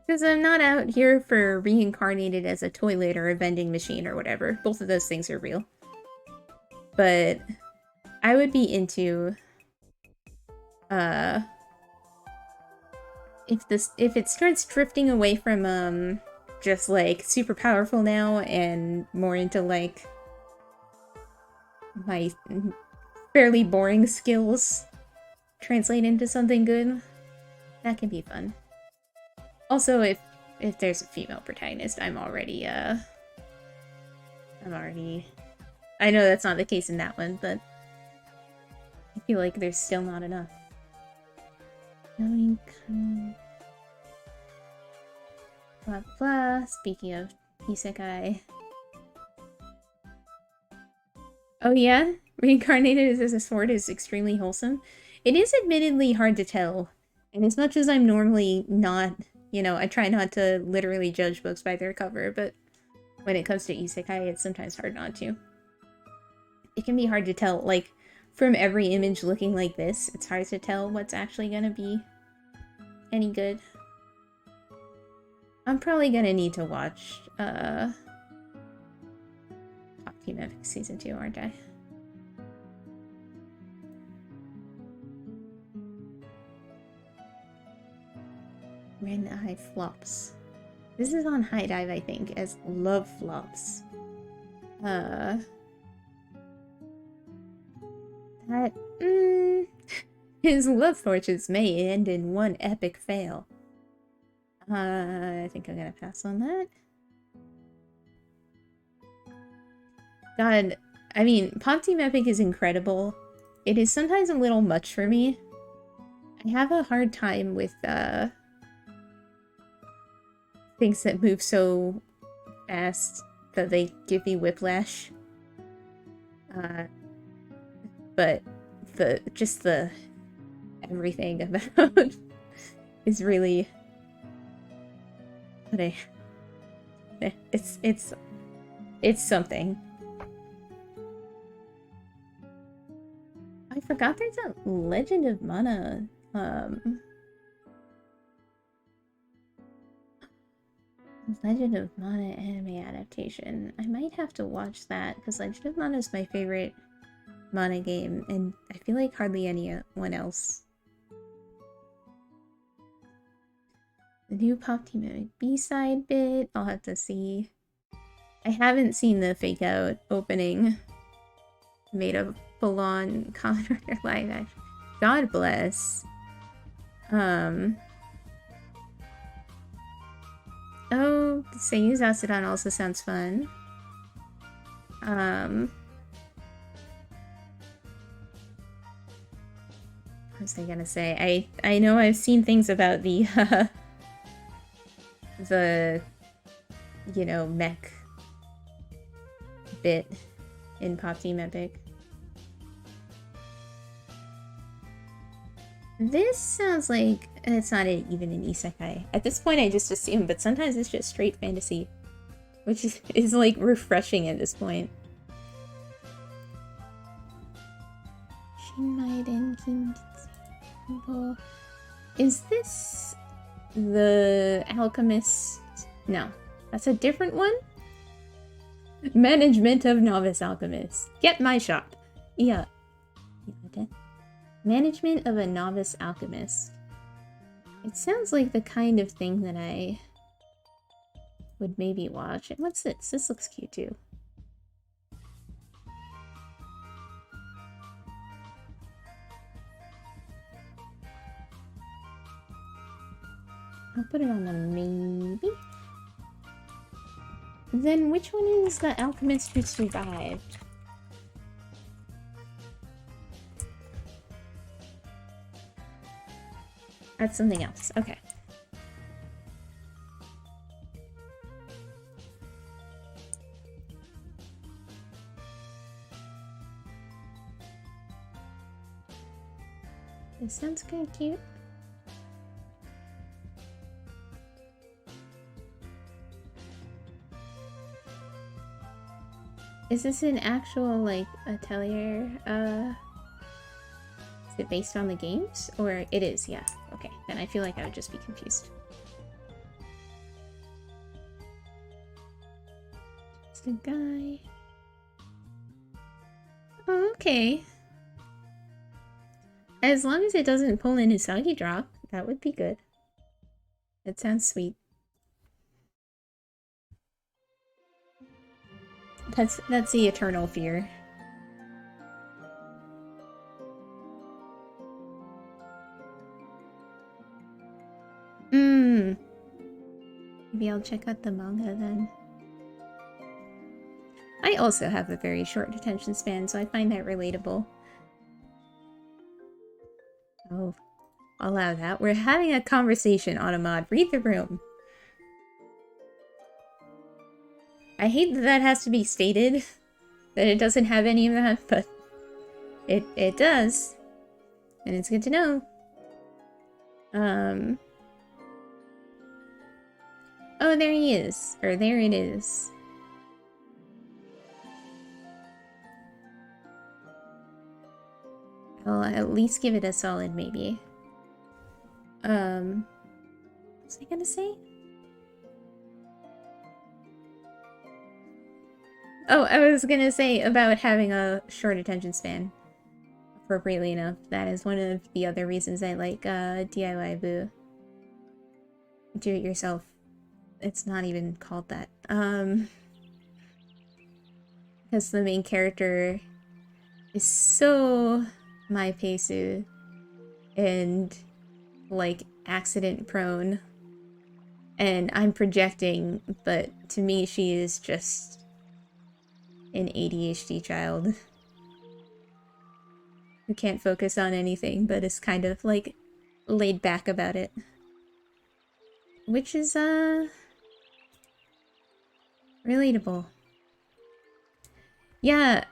Because I'm not out here for reincarnated as a toilet or a vending machine or whatever. Both of those things are real. But I would be into, if it starts drifting away from, just, like, super powerful now and more into, like, my fairly boring skills translate into something good, that can be fun. Also, if there's a female protagonist, I'm already, I know that's not the case in that one, but I feel like there's still not enough. Blah, blah. Speaking of isekai. Oh yeah? Reincarnated as a sword is extremely wholesome. It is admittedly hard to tell. And as much as I'm normally not, you know, I try not to literally judge books by their cover, but when it comes to isekai, it's sometimes hard not to. It can be hard to tell, like, from every image looking like this, it's hard to tell what's actually gonna be any good. I'm probably gonna need to watch, Top Team Epic Season 2, aren't I? Red Eye Flops. This is on High Dive, I think, as Love Flops. His love fortunes may end in one epic fail. I think I'm gonna pass on that. God, I mean, Pop Team Epic is incredible. It is sometimes a little much for me. I have a hard time with, things that move so fast that they give me whiplash. But just the everything about is really, but it's something. I forgot there's a Legend of Mana, Legend of Mana anime adaptation. I might have to watch that, because Legend of Mana is my favorite Mana game, and I feel like hardly anyone else. The new Pop Team Epic B-side bit, I'll have to see. I haven't seen the fake out opening made a full-on Kamen Rider live action. God bless. Oh, Seiyu's Asadon also sounds fun. What was I gonna say? I know I've seen things about the the, you know, mech bit in Pop Team Epic. This sounds like it's not even an isekai. At this point I just assume, but sometimes it's just straight fantasy, which is like refreshing at this point. Is this the alchemist? No, that's a different one. Management of Novice Alchemist. Get my shop. Yeah. Management of a Novice Alchemist. It sounds like the kind of thing that I would maybe watch. What's this? This looks cute too. I'll put it on the maybe. Then which one is the alchemist who survived? That's something else. Okay. This sounds kind of cute. Is this an actual, like, atelier, is it based on the games? Or it is, yeah. Okay, then I feel like I would just be confused. It's the guy. Oh, okay. As long as it doesn't pull in Usagi drop, that would be good. That sounds sweet. That's the eternal fear. Maybe I'll check out the manga then. I also have a very short attention span, so I find that relatable. Oh, I'll allow that. We're having a conversation, Automod. Read the room. I hate that that has to be stated, that it doesn't have any of that, but it does. And it's good to know. Oh, there he is. Or there it is. I'll at least give it a solid maybe. What was I gonna say? Oh, I was gonna say about having a short attention span. Appropriately enough, that is one of the other reasons I like DIY Boo. Do it yourself. It's not even called that. Because the main character is so maipesu and like accident prone. And I'm projecting, but to me she is just an ADHD child who can't focus on anything, but is kind of like laid back about it. Which is relatable. Yeah,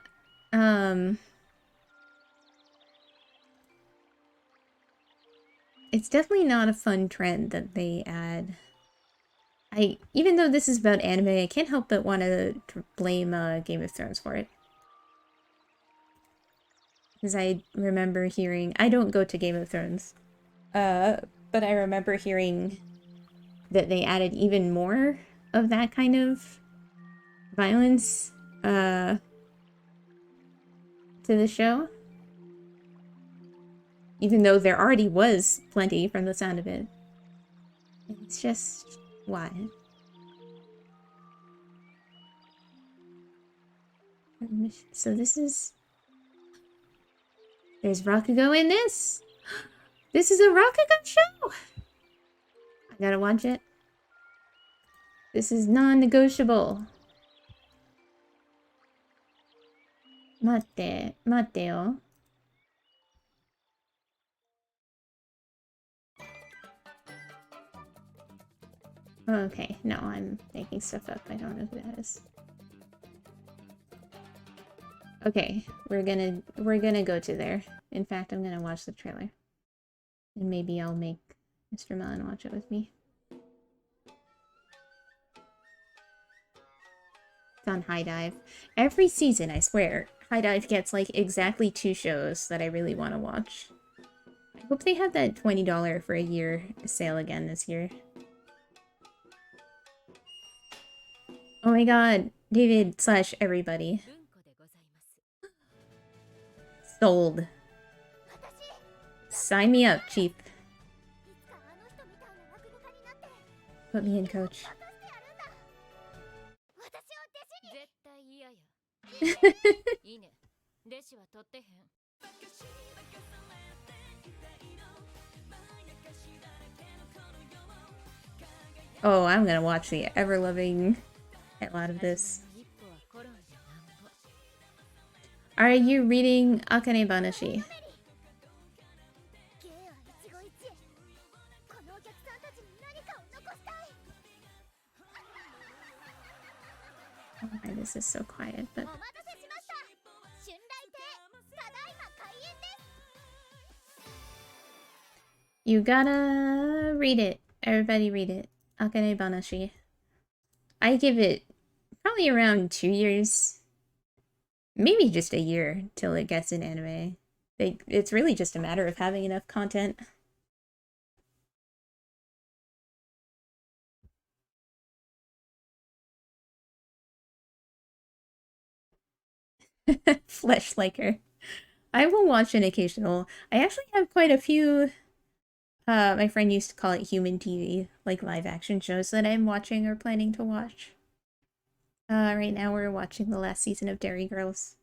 it's definitely not a fun trend that they add. Even though this is about anime, I can't help but want to blame Game of Thrones for it. Because I remember hearing... I don't go to Game of Thrones. But I remember hearing that they added even more of that kind of violence to the show. Even though there already was plenty from the sound of it. It's just... why? So this is... There's Rakugo in this! This is a Rakugo show! I gotta watch it. This is non-negotiable. Mate, Mateo. Okay, no, I'm making stuff up. I don't know who that is. Okay, we're gonna go to there. In fact, I'm gonna watch the trailer. And maybe I'll make Mr. Melon watch it with me. It's on High Dive. Every season, I swear, High Dive gets like exactly 2 shows that I really want to watch. I hope they have that $20 for a year sale again this year. Oh my god, David / everybody. Sold. Sign me up, Chief. Put me in, coach. Oh, I'm gonna watch the ever-loving hell out of this. Are you reading Akane Banashi? Oh, this is so quiet, but... You gotta read it. Everybody read it. Akane Banashi. I give it probably around 2 years. Maybe just a year till it gets an anime. It's really just a matter of having enough content. Flesh liker. I will watch an occasional. I actually have quite a few, my friend used to call it human TV, like live action shows that I'm watching or planning to watch. Right now we're watching the last season of Dairy Girls.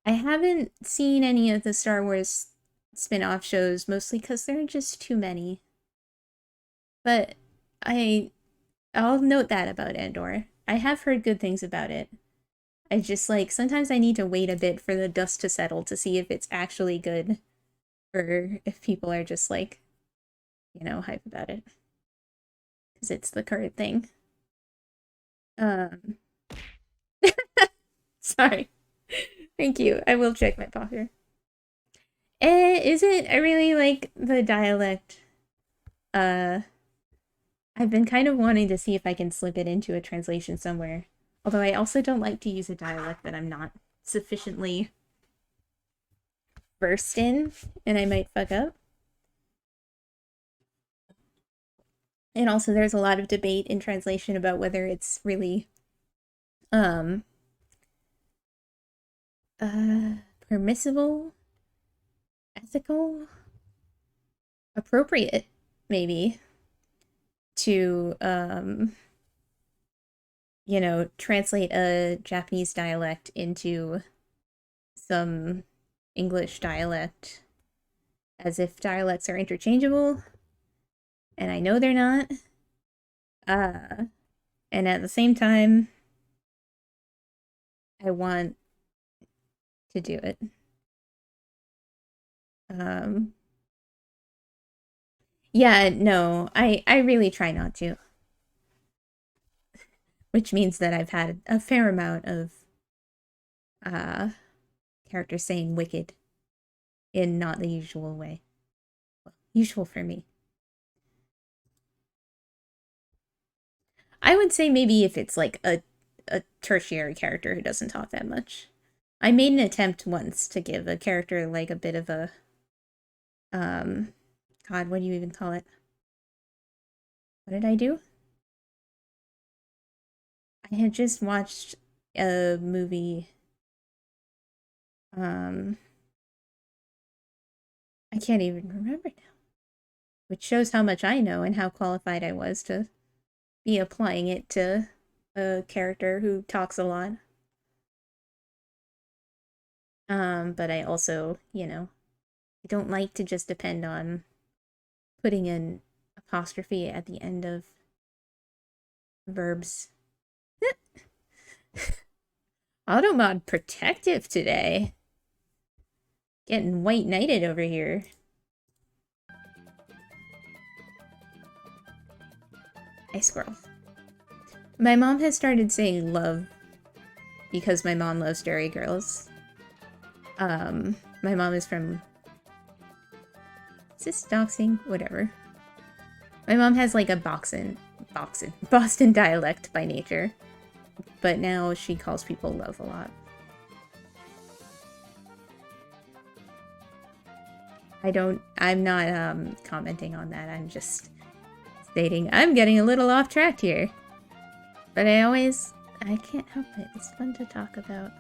I haven't seen any of the Star Wars spin-off shows, mostly because there are just too many. But I'll note that about Andor. I have heard good things about it. I just, like, sometimes I need to wait a bit for the dust to settle to see if it's actually good. Or if people are just, like, you know, hype about it. Because it's the current thing. Sorry. Thank you. I will check my posture. Is it? I really like the dialect. I've been kind of wanting to see if I can slip it into a translation somewhere. Although I also don't like to use a dialect that I'm not sufficiently versed in, and I might fuck up. And also there's a lot of debate in translation about whether it's really permissible, ethical, appropriate, maybe, to you know, translate a Japanese dialect into some English dialect as if dialects are interchangeable, and I know they're not. And at the same time, I want to do it. Yeah, no, I really try not to. Which means that I've had a fair amount of characters saying wicked in not the usual way. Well, usual for me. I would say maybe if it's like a tertiary character who doesn't talk that much. I made an attempt once to give a character like a bit of a God, what do you even call it? What did I do? I had just watched a movie. I can't even remember now. Which shows how much I know and how qualified I was to be applying it to a character who talks a lot. But I also, you know, I don't like to just depend on putting an apostrophe at the end of verbs. Automod protective today. Getting white knighted over here. I scroll. My mom has started saying love because my mom loves Dairy Girls. My mom is from... Is this doxing? Whatever. My mom has like a Boston dialect by nature. But now she calls people love a lot. I'm not commenting on that. I'm just stating I'm getting a little off track here. But I can't help it. It's fun to talk about.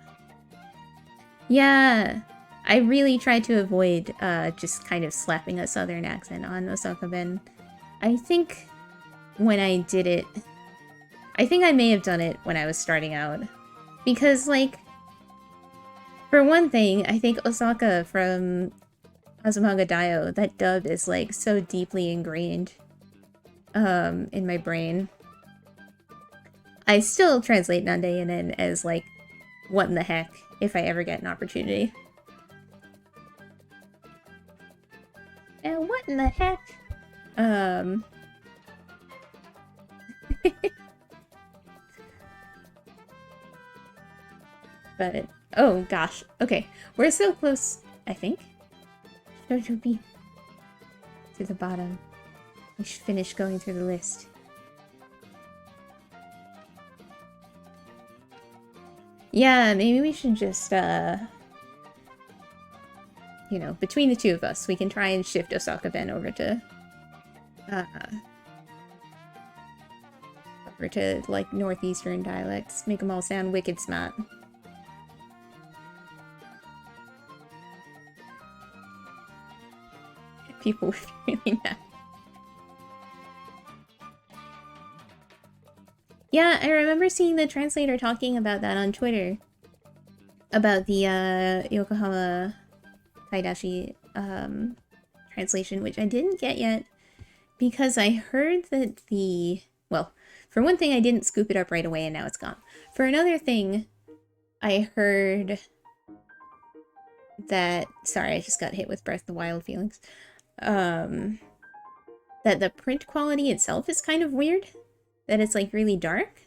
Yeah, I really tried to avoid just kind of slapping a southern accent on Osaka Ben. I think when I did it, I think I may have done it when I was starting out. Because, like, for one thing, I think Osaka from Azumanga Daioh, that dub is, like, so deeply ingrained in my brain. I still translate Nande and then as, like, what in the heck, if I ever get an opportunity. And what in the heck? But, oh gosh, okay. We're so close, I think. Shoujo B. To the bottom. We should finish going through the list. Yeah, maybe we should just, you know, between the two of us, we can try and shift Osaka Ben over to, like, northeastern dialects. Make them all sound wicked smart. People would be really mad. Yeah, I remember seeing the translator talking about that on Twitter. About the, Yokohama Kaidashi, translation, which I didn't get yet. Because I heard that well, for one thing, I didn't scoop it up right away and now it's gone. For another thing, I heard that... Sorry, I just got hit with Breath of the Wild feelings. That the print quality itself is kind of weird. That it's, like, really dark.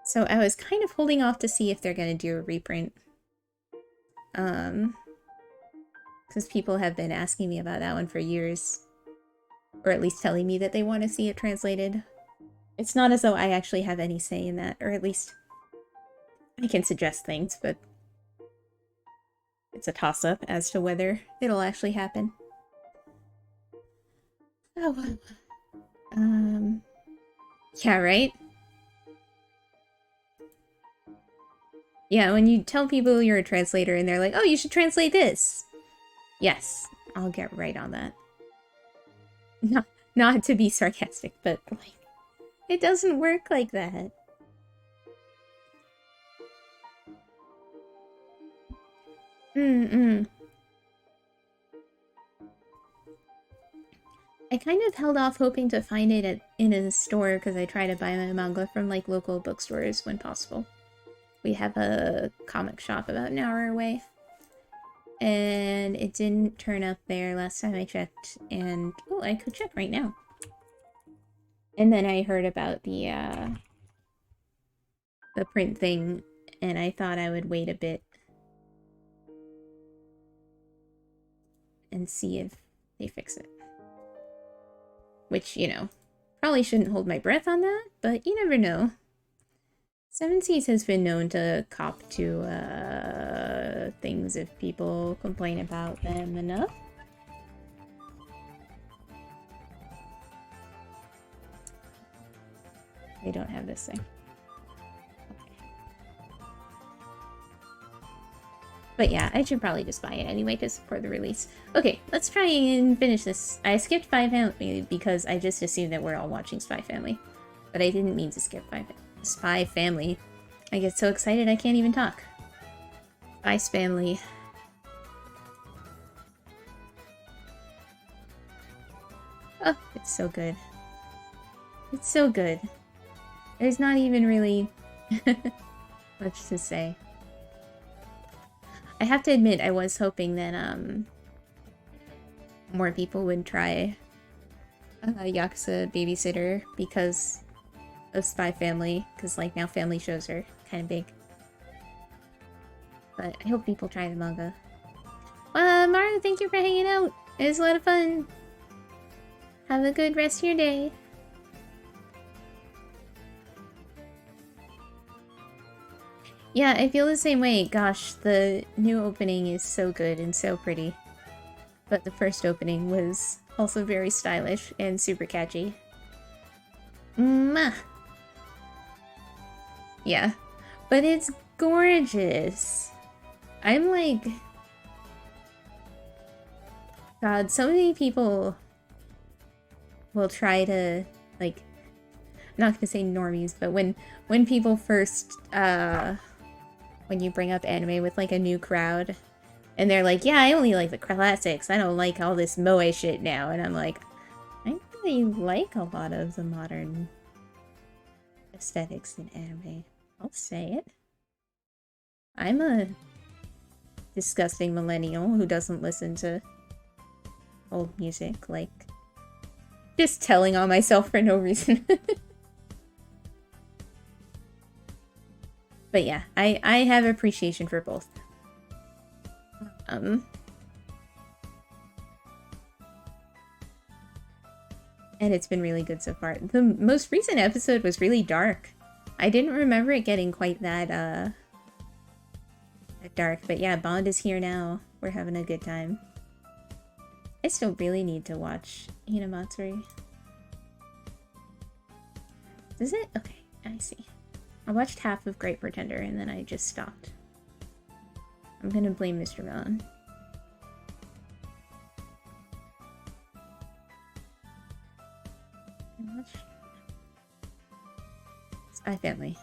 So I was kind of holding off to see if they're gonna do a reprint. Because people have been asking me about that one for years. Or at least telling me that they want to see it translated. It's not as though I actually have any say in that, or at least I can suggest things, but it's a toss-up as to whether it'll actually happen. Oh, yeah, right? Yeah, when you tell people you're a translator and they're like, oh, you should translate this. Yes, I'll get right on that. Not to be sarcastic, but, like, it doesn't work like that. I kind of held off hoping to find it in a store because I try to buy my manga from, like, local bookstores when possible. We have a comic shop about an hour away. And it didn't turn up there last time I checked, and... Oh, I could check right now. And then I heard about the print thing, and I thought I would wait a bit. And see if they fix it. Which, you know, probably shouldn't hold my breath on that, but you never know. Seven Seas has been known to cop to, things if people complain about them enough. They don't have this thing. Okay. But yeah, I should probably just buy it anyway to support the release. Okay, let's try and finish this. I skipped Spy Family because I just assumed that we're all watching Spy Family. But I didn't mean to skip Spy Family. I get so excited I can't even talk. Spy Family. Oh, it's so good. It's so good. There's not even really much to say. I have to admit, I was hoping that more people would try Yakuza babysitter because of Spy Family, because like now family shows are kind of big. But I hope people try the manga. Maru, thank you for hanging out. It was a lot of fun. Have a good rest of your day. Yeah, I feel the same way. Gosh, the new opening is so good and so pretty. But the first opening was also very stylish and super catchy. Mwah! Yeah, but it's gorgeous. I'm like... God, so many people will try to, like... I'm not gonna say normies, but when people first, when you bring up anime with, like, a new crowd, and they're like, yeah, I only like the classics, I don't like all this moe shit now, and I'm like, I really like a lot of the modern aesthetics in anime. I'll say it. I'm a disgusting millennial who doesn't listen to old music, like, just telling on myself for no reason. But yeah, I have appreciation for both. And it's been really good so far. The most recent episode was really dark. I didn't remember it getting quite that dark, but yeah, Bond is here now. We're having a good time. I still really need to watch Hinamatsuri. Is it? Okay, I see. I watched half of Great Pretender and then I just stopped. I'm gonna blame Mr. Melon. Spy Family.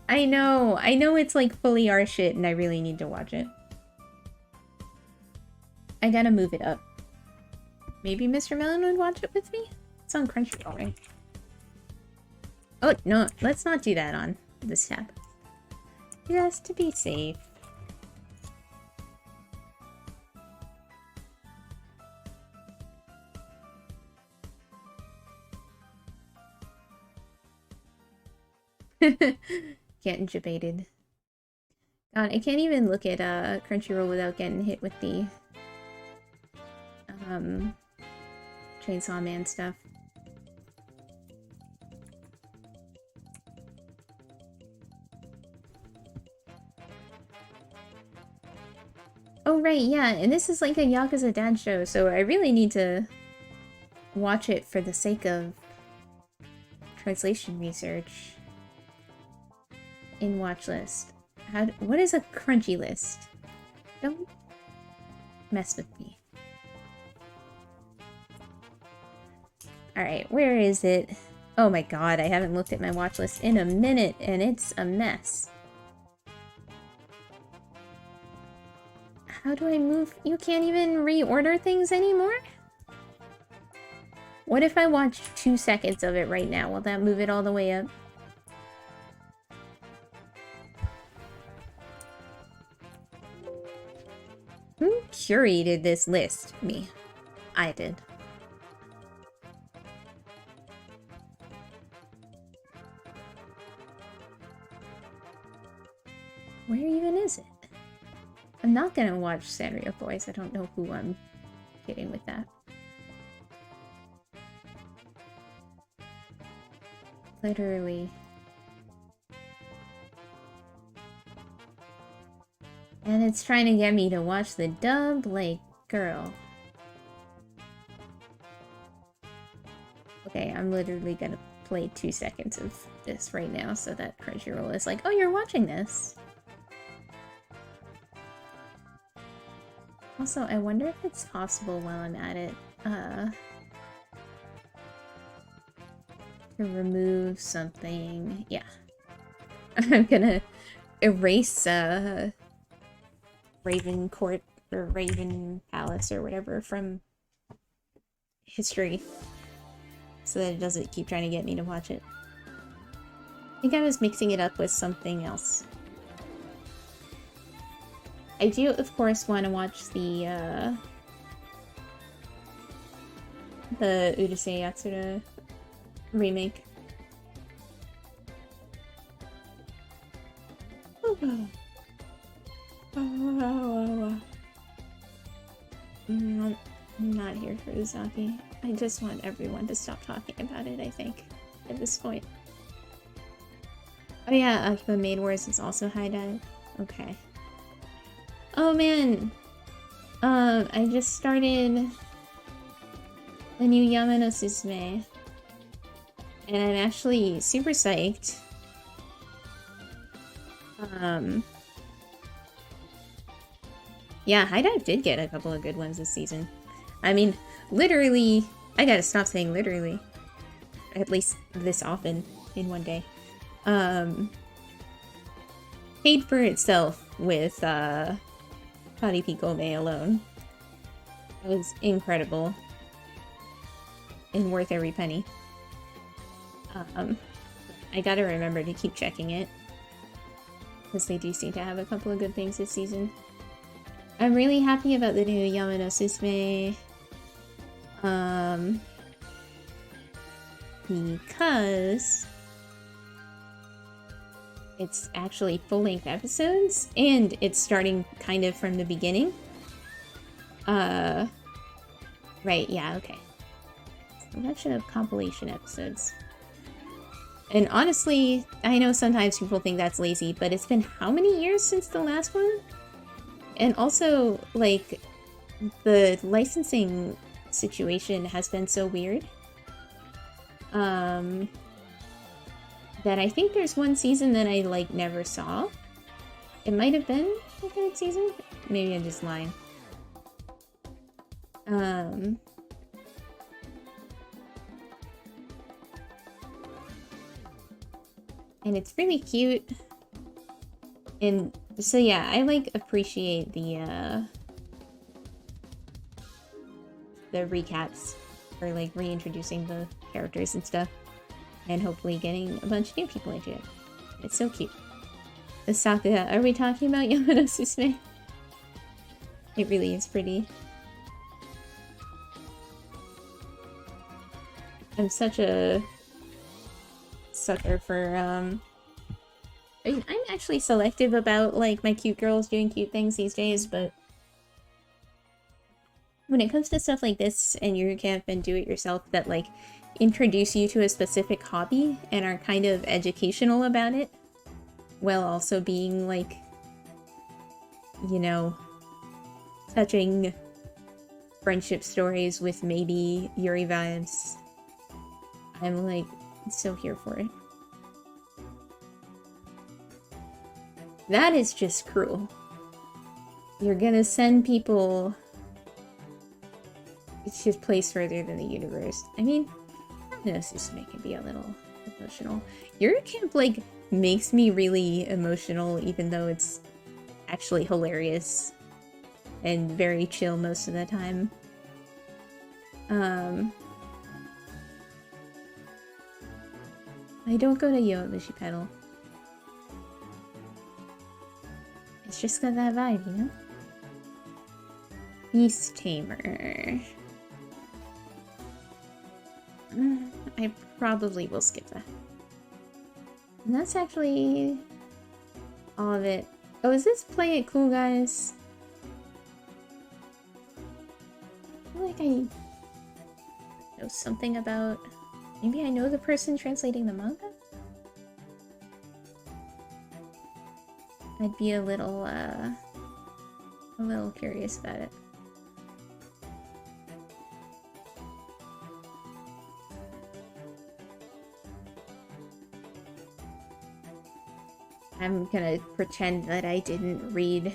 I know it's like fully our shit and I really need to watch it. I gotta move it up. Maybe Mr. Melon would watch it with me? It's on Crunchyroll, right? Oh, no, let's not do that on this tab. Just to be safe. Getting debated. God, I can't even look at Crunchyroll without getting hit with the Chainsaw Man stuff. Oh right, yeah, and this is like a Yakuza dad show, so I really need to watch it for the sake of translation research. In watch list. What is a crunchy list? Don't mess with me. Alright, where is it? Oh my god, I haven't looked at my watch list in a minute, and it's a mess. How do I move? You can't even reorder things anymore? What if I watch 2 seconds of it right now? Will that move it all the way up? Who curated this list? Me. I did. Where even is it? I'm not gonna watch Sanrio Boys. I don't know who I'm kidding with that. Literally. And it's trying to get me to watch the dub, like, girl. Okay, I'm literally gonna play 2 seconds of this right now so that Crunchyroll is like, oh, you're watching this. Also, I wonder if it's possible while I'm at it, to remove something. Yeah. I'm gonna erase, Raven Court or Raven Palace or whatever from history so that it doesn't keep trying to get me to watch it. I think I was mixing it up with something else. I do, of course, want to watch the the Urusei Yatsura remake. I'm not here for Uzaki. I just want everyone to stop talking about it, I think, at this point. Oh yeah, Akiba Maid Wars is also high dive. Okay. Oh man! I just started a new Yamano Susume. And I'm actually super psyched. Yeah, High Dive did get a couple of good ones this season. I mean, literally, I gotta stop saying literally. At least this often in one day. Paid for itself with, Paripikome alone. It was incredible. And worth every penny. I gotta remember to keep checking it. Because they do seem to have a couple of good things this season. I'm really happy about the new Yamano Susume. Because it's actually full-length episodes, and it's starting kind of from the beginning. Right, yeah, okay. Selection of compilation episodes. And honestly, I know sometimes people think that's lazy, but it's been how many years since the last one? And also, like, the licensing situation has been so weird. That I think there's one season that I, like, never saw. It might have been the third season? Maybe I'm just lying. And it's really cute. And so yeah, I like appreciate the recaps for like reintroducing the characters and stuff. And hopefully getting a bunch of new people into it. It's so cute. The Sakura, are we talking about Yamano Susume? It really is pretty. I'm such a sucker for, I mean, I'm actually selective about, like, my cute girls doing cute things these days, but when it comes to stuff like this and you can't and do it yourself that, like, introduce you to a specific hobby and are kind of educational about it, while also being, like, you know, touching friendship stories with maybe Yuri vibes, I'm, like, so here for it. That is just cruel. You're gonna send people to a place further than the universe. I mean, I know Susume can be a little emotional. Your camp, like, makes me really emotional, even though it's actually hilarious and very chill most of the time. I don't go to Yomishi Pedal. It's just got that vibe, you know? Beast Tamer. I probably will skip that. And that's actually all of it. Oh, is this Play It Cool, guys? I feel like I know something about... Maybe I know the person translating the manga? I'd be a little curious about it. I'm gonna pretend that I didn't read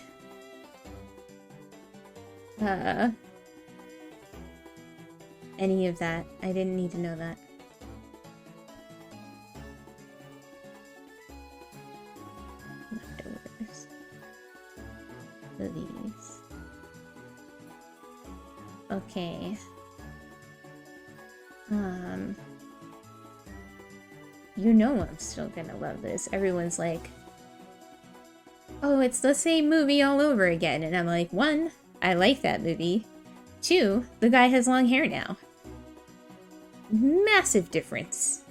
any of that. I didn't need to know that. Leftovers. Movies. Okay. You know I'm still gonna love this. Everyone's like, oh, it's the same movie all over again. And I'm like, one, I like that movie. Two, the guy has long hair now. massive difference.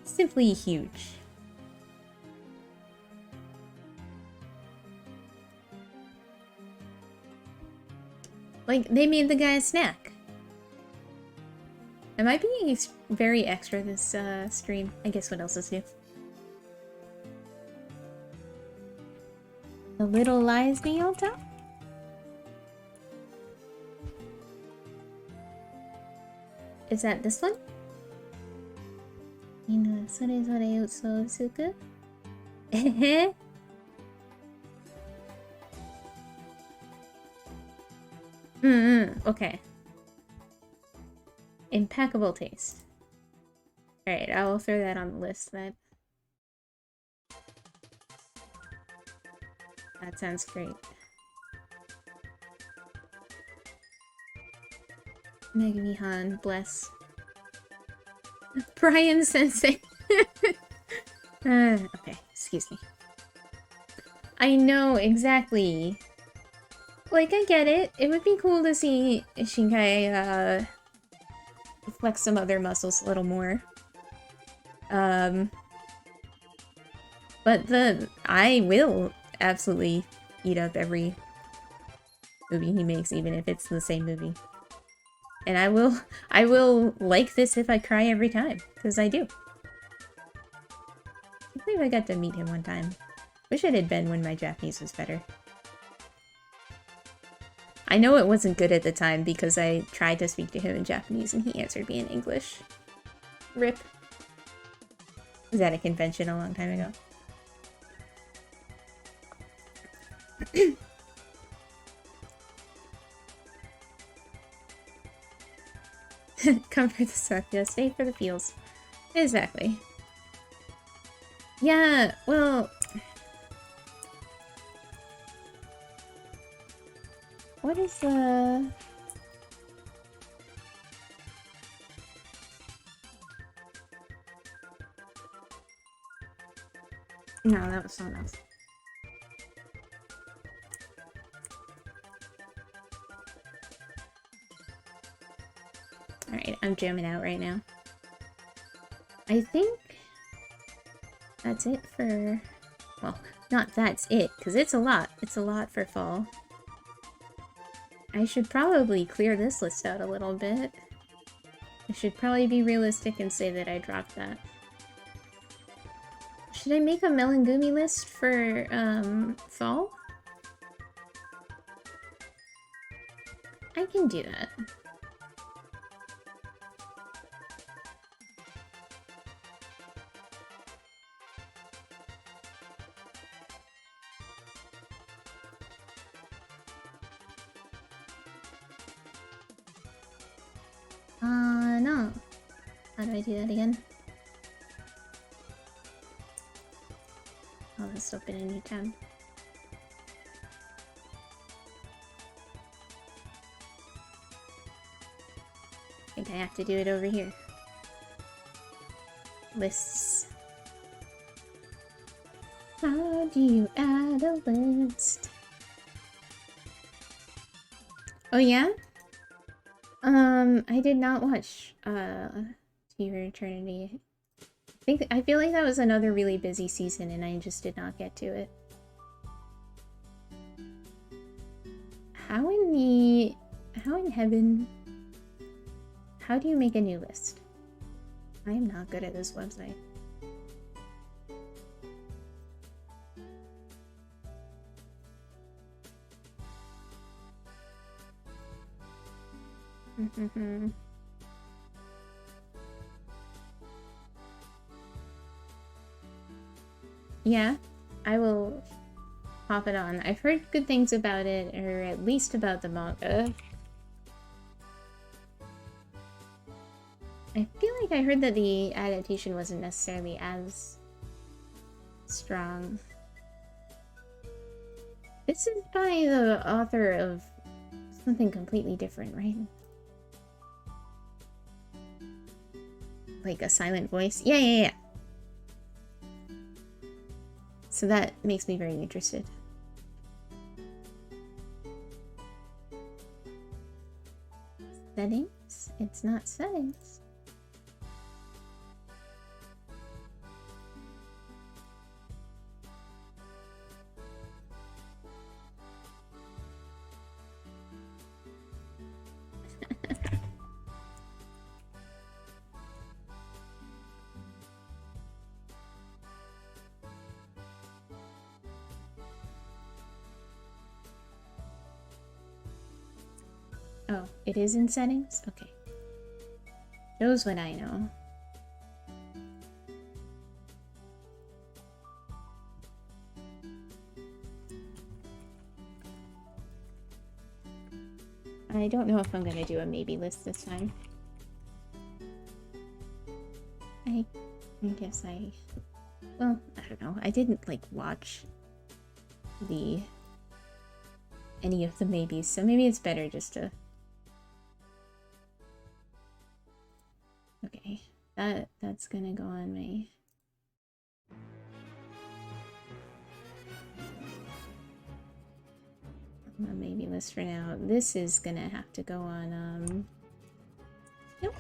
Simply huge. Like, they made the guy a snack. Am I being very extra this stream? I guess what else is new? The Little Lies being tell? Is that this one? Sore utsu suku? Eh? Okay. Impeccable taste. Alright, I will throw that on the list then. That sounds great. Megami-han, bless. Brian Sensei. Okay, excuse me. I know, exactly. Like, I get it. It would be cool to see Shinkai, flex some other muscles a little more. But I will absolutely eat up every movie he makes, even if it's the same movie. And I will like this if I cry every time, because I do. I believe I got to meet him one time. Wish it had been when my Japanese was better. I know it wasn't good at the time because I tried to speak to him in Japanese and he answered me in English. RIP. Was at a convention a long time ago. Come for the suck, yeah, stay for the feels. Exactly. Yeah, well... What is, No, that was someone else. Alright, I'm jamming out right now. I think that's it for... Well, not that's it, because it's a lot. It's a lot for fall. I should probably clear this list out a little bit. I should probably be realistic and say that I dropped that. Should I make a Melangumi list for, fall? I can do that. No. How do I do that again? I'll just open a new tab. I think I have to do it over here. Lists. How do you add a list? Oh yeah? I did not watch, To Your Eternity. I feel like that was another really busy season and I just did not get to it. How in heaven, how do you make a new list? I am not good at this website. Yeah, I will pop it on. I've heard good things about it, or at least about the manga. I feel like I heard that the adaptation wasn't necessarily as strong. This is by the author of something completely different, right? Like a silent voice? Yeah. So that makes me very interested. Settings? It's not settings. Oh, it is in settings? Okay. Shows what I know. I don't know if I'm gonna do a maybe list this time. I guess well, I don't know. I didn't like watch any of the maybes, so maybe it's better just to. Okay, that's gonna go on my maybe list for now. This is gonna have to go on nope.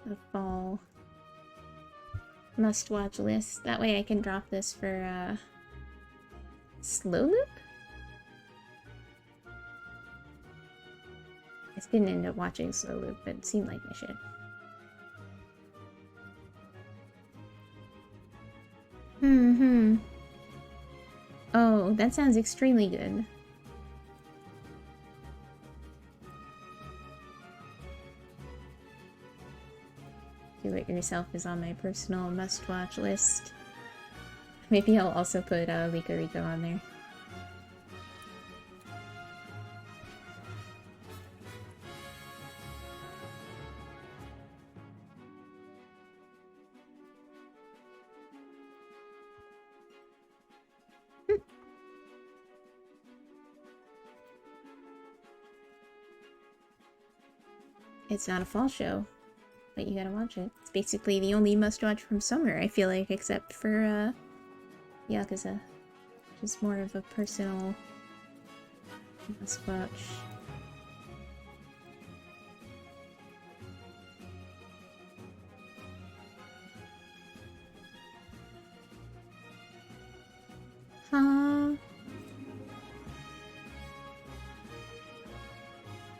The fall must-watch list. That way I can drop this for slow loop. I didn't end up watching slow loop, but it seemed like I should. Oh, that sounds extremely good. Do It Yourself is on my personal must-watch list. Maybe I'll also put Lika Rika on there. It's not a fall show, but you gotta watch it. It's basically the only must-watch from summer, I feel like, except for Yakuza, which is more of a personal must-watch. Huh?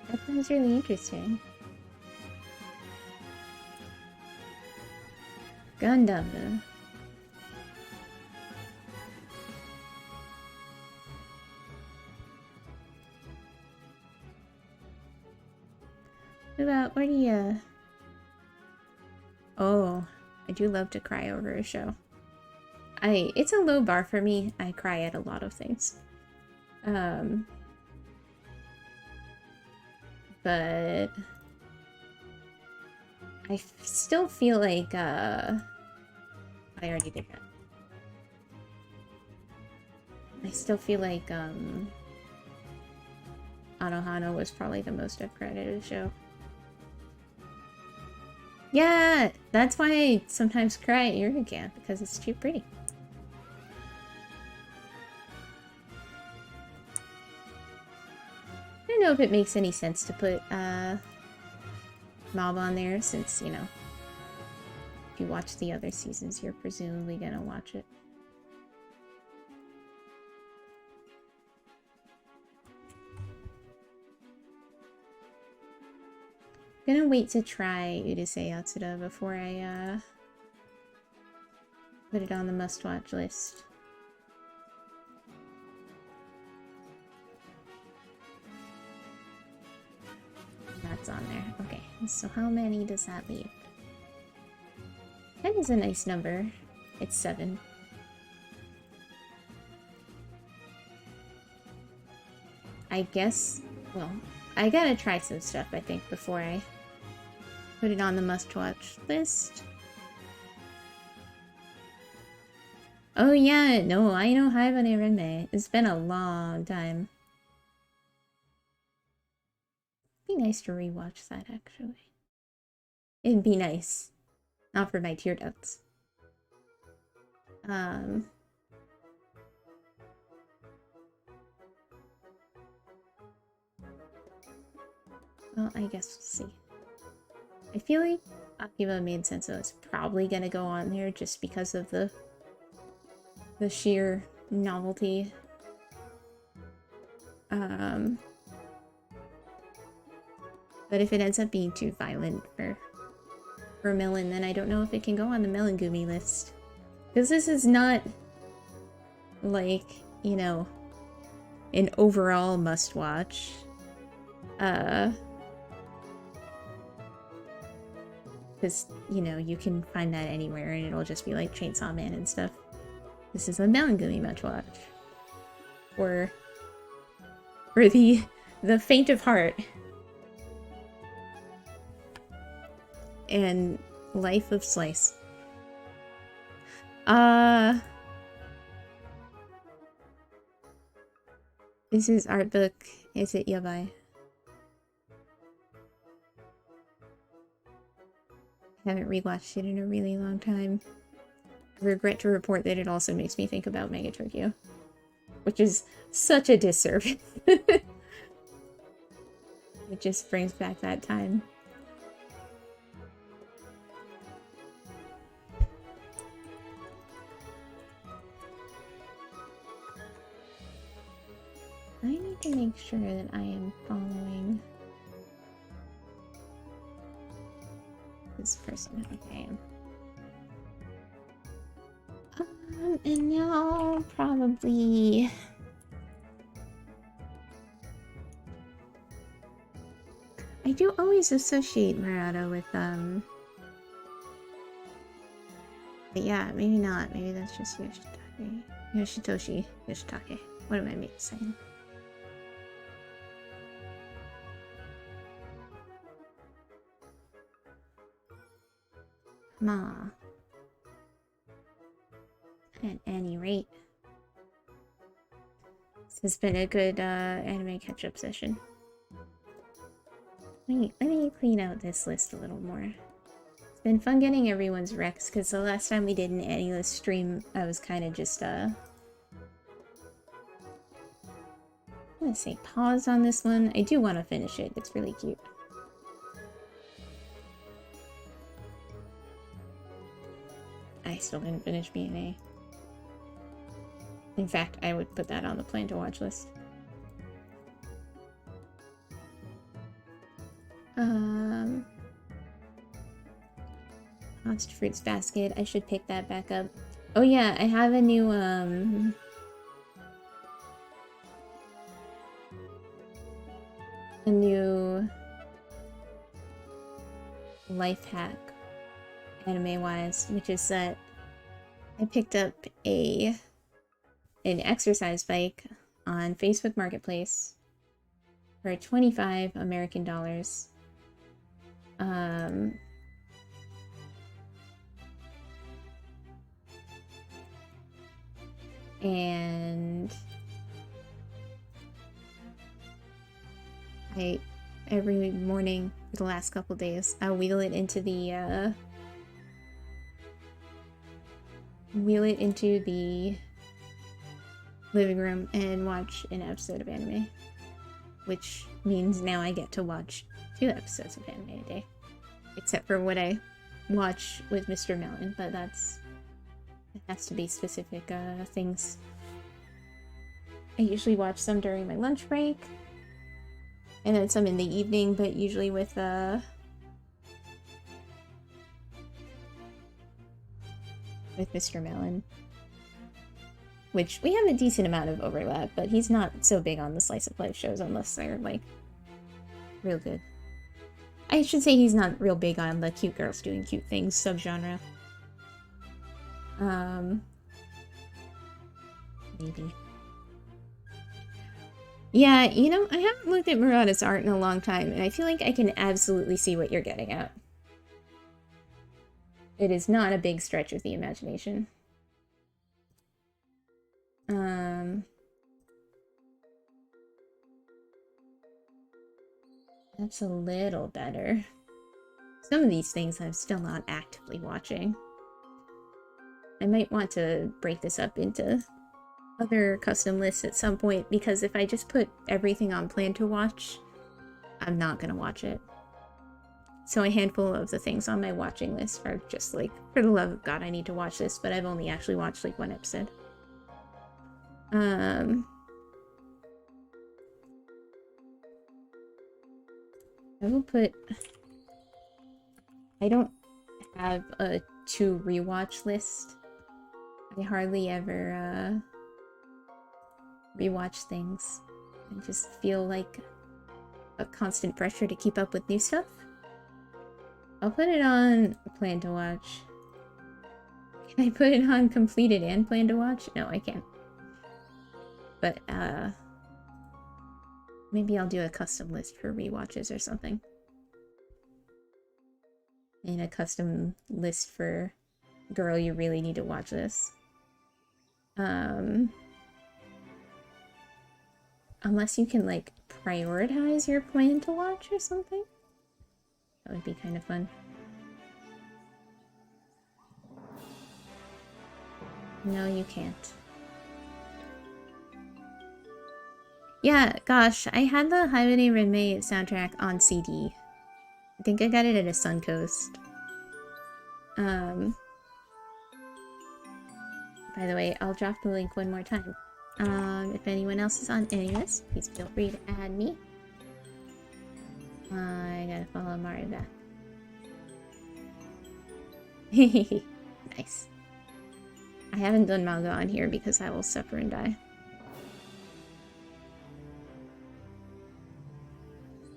That sounds really interesting. Gundam. What do you... Oh, I do love to cry over a show. It's a low bar for me. I cry at a lot of things. But I still feel like, I already did that. I still feel like, Anohana was probably the most I've cried at a show. Yeah, that's why I sometimes cry at Yoga Camp, because it's too pretty. I don't know if it makes any sense to put, Mob on there, since, you know, if you watch the other seasons, you're presumably gonna watch it. I'm gonna wait to try Urusei Yatsuda before I, put it on the must-watch list. That's on there. Okay, so how many does that leave? 10 is a nice number. It's 7. I guess, well, I gotta try some stuff, I think, before I put it on the must-watch list. Oh yeah, no, I know Haibane Renmei. It's been a long time. It'd be nice to rewatch that, actually. It'd be nice. Not for my tear ducts. I, Well, I guess we'll see. I feel like Akiba made sense, so it's probably gonna go on there just because of the sheer novelty. But if it ends up being too violent for Melon, then I don't know if it can go on the Melon Gumi list. Because this is not, like, you know, an overall must-watch. Because, you know, you can find that anywhere and it'll just be like Chainsaw Man and stuff. This is a Melon Gumi must-watch. For the faint of heart. And Life of Slice. This is art book. Is it yabai? I haven't rewatched it in a really long time. I regret to report that it also makes me think about Mega Tokyo. Which is such a disservice. It just brings back that time. I need to make sure that I am following this person. Okay. And now probably I do always associate Murata with but yeah, maybe not. Maybe that's just Yoshitake. Yoshitake. What am I saying? Ma. At any rate, this has been a good anime catch-up session. Let me clean out this list a little more. It's been fun getting everyone's recs, because the last time we did an AniList stream, I was kind of just, I'm gonna say pause on this one. I do want to finish it. It's really cute. I still didn't finish BNA. In fact, I would put that on the plan to watch list. Lost Fruits Basket. I should pick that back up. Oh yeah, I have a new, life hack, anime-wise, which is that I picked up an exercise bike on Facebook Marketplace for 25 American dollars. And every morning for the last couple days, I'll wheel it into the living room and watch an episode of anime, which means now I get to watch 2 episodes of anime a day, except for what I watch with Mr. Melon, but it has to be specific things. I usually watch some during my lunch break, and then some in the evening, but usually with Mr. Melon. Which, we have a decent amount of overlap, but he's not so big on the slice of life shows unless they're, like, real good. I should say he's not real big on the cute girls doing cute things subgenre. Maybe. Yeah, you know, I haven't looked at Murata's art in a long time, and I feel like I can absolutely see what you're getting at. It is not a big stretch of the imagination. That's a little better. Some of these things I'm still not actively watching. I might want to break this up into other custom lists at some point, because if I just put everything on plan to watch, I'm not gonna watch it. So a handful of the things on my watching list are just like, for the love of God, I need to watch this, but I've only actually watched like 1 episode. I will put... I don't have a to rewatch list. I hardly ever rewatch things. I just feel like a constant pressure to keep up with new stuff. I'll put it on plan to watch. Can I put it on completed and plan to watch? No, I can't. But maybe I'll do a custom list for rewatches or something. And a custom list for girl, you really need to watch this. Unless you can like prioritize your plan to watch or something. That would be kind of fun. No, you can't. Yeah, gosh, I had the Highway Renmei soundtrack on CD. I think I got it at a Suncoast. By the way, I'll drop the link one more time. If anyone else is on any of this, please feel free to add me. I gotta follow Mario back. Nice. I haven't done manga on here because I will suffer and die.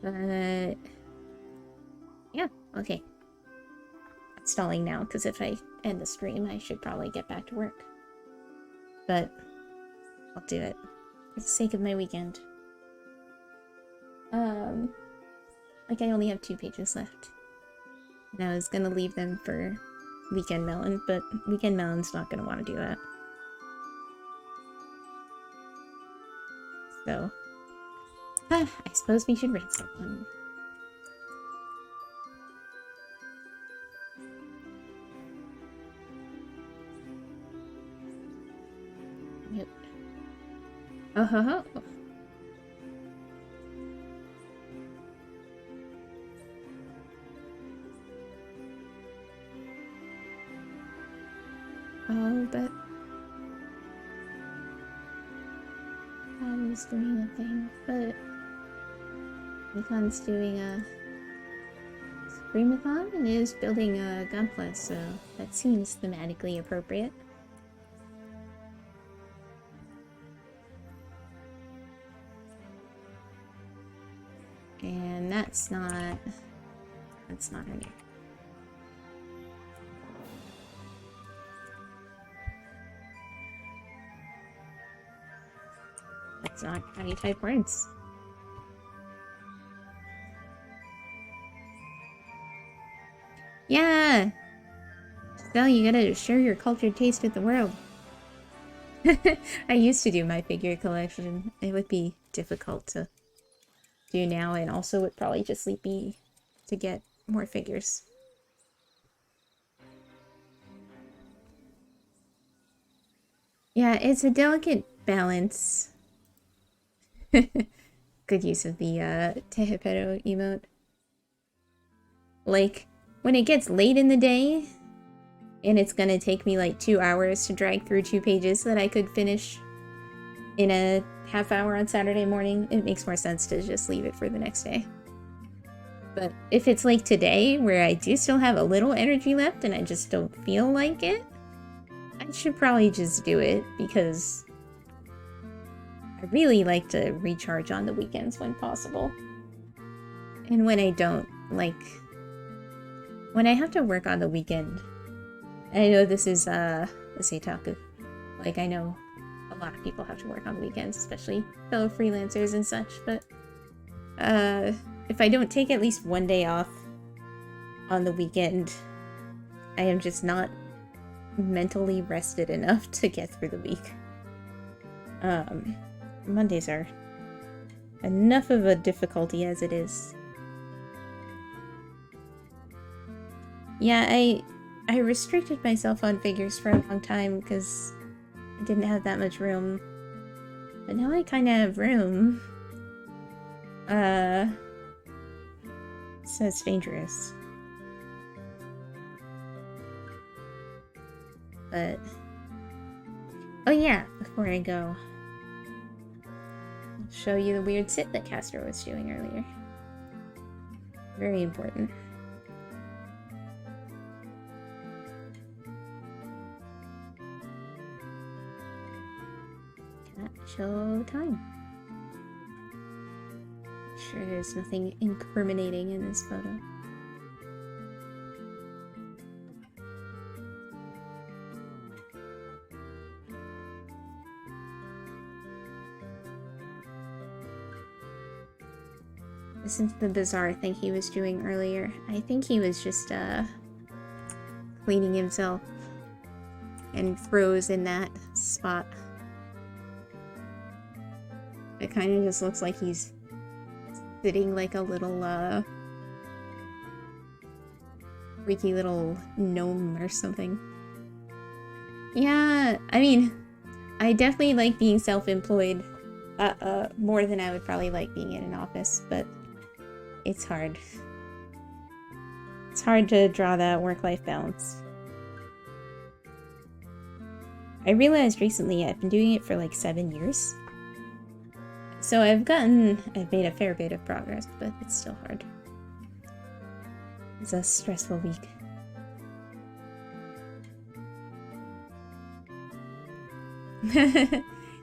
But... yeah, okay. I'm stalling now because if I end the stream, I should probably get back to work. But I'll do it for the sake of my weekend. Like I only have 2 pages left. And I was gonna leave them for Weekend Melon, but Weekend Melon's not gonna want to do that. So, I suppose we should read something. Yep. Oh ho ho! Oh, but I was doing a thing, but Nikon's doing a Screamathon and is building a Gunpla, so that seems thematically appropriate. And that's not her name. That's not how you type words. Yeah! So you gotta share your cultured taste with the world. I used to do my figure collection. It would be difficult to do now, and also would probably just lead me to get more figures. Yeah, it's a delicate balance. Good use of the Tehepero emote. Like, when it gets late in the day, and it's gonna take me like 2 hours to drag through 2 pages that I could finish in a half hour on Saturday morning, it makes more sense to just leave it for the next day. But if it's like today, where I do still have a little energy left and I just don't feel like it, I should probably just do it, because I really like to recharge on the weekends when possible. And when I don't, like, when I have to work on the weekend, I know this is a seitaku. Like, I know a lot of people have to work on the weekends, especially fellow freelancers and such, but if I don't take at least 1 day off on the weekend, I am just not mentally rested enough to get through the week. Mondays are enough of a difficulty as it is. Yeah, I restricted myself on figures for a long time because I didn't have that much room. But now I kind of have room. So it's dangerous. But... oh yeah, before I go, I'll show you the weird sit that Castro was doing earlier. Very important. Cat show time. Sure there's nothing incriminating in this photo. Listen to the bizarre thing he was doing earlier. I think he was just, cleaning himself and froze in that spot. It kind of just looks like he's sitting like a little, freaky little gnome or something. Yeah, I mean, I definitely like being self-employed, more than I would probably like being in an office, but it's hard. It's hard to draw that work-life balance. I realized recently I've been doing it for like 7 years. So I've made a fair bit of progress, but it's still hard. It's a stressful week.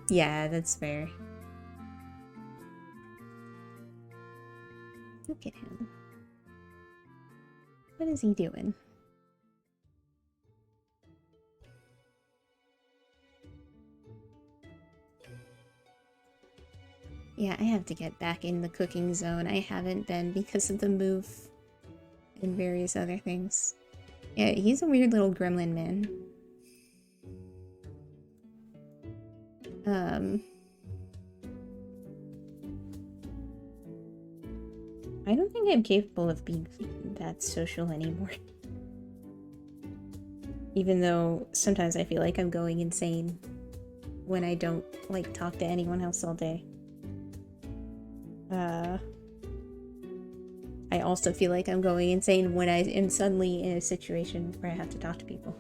Yeah, that's fair. Look at him. What is he doing? Yeah, I have to get back in the cooking zone. I haven't been because of the move and various other things. Yeah, he's a weird little gremlin man. I don't think I'm capable of being that social anymore. Even though sometimes I feel like I'm going insane when I don't, like, talk to anyone else all day. I also feel like I'm going insane when I am suddenly in a situation where I have to talk to people.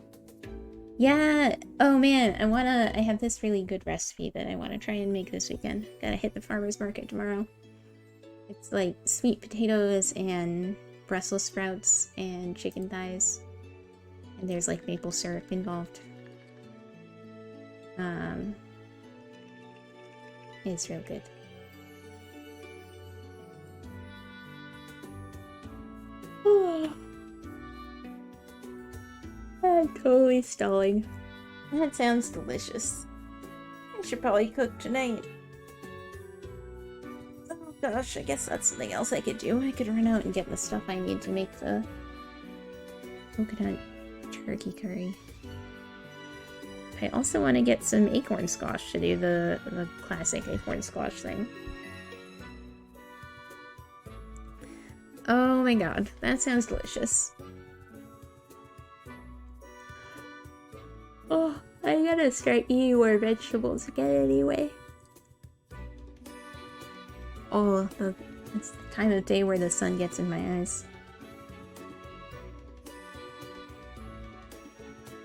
Yeah! Oh man, I have this really good recipe that I want to try and make this weekend. Gotta hit the farmer's market tomorrow. It's like sweet potatoes and Brussels sprouts and chicken thighs. And there's like maple syrup involved. It's real good. Oh. I'm totally stalling. That sounds delicious. I should probably cook tonight. Oh gosh, I guess that's something else I could do. I could run out and get the stuff I need to make the coconut turkey curry. I also want to get some acorn squash to do the classic acorn squash thing. Oh my god, that sounds delicious. Oh, I gotta start eating more vegetables again anyway. Oh, it's the time of day where the sun gets in my eyes.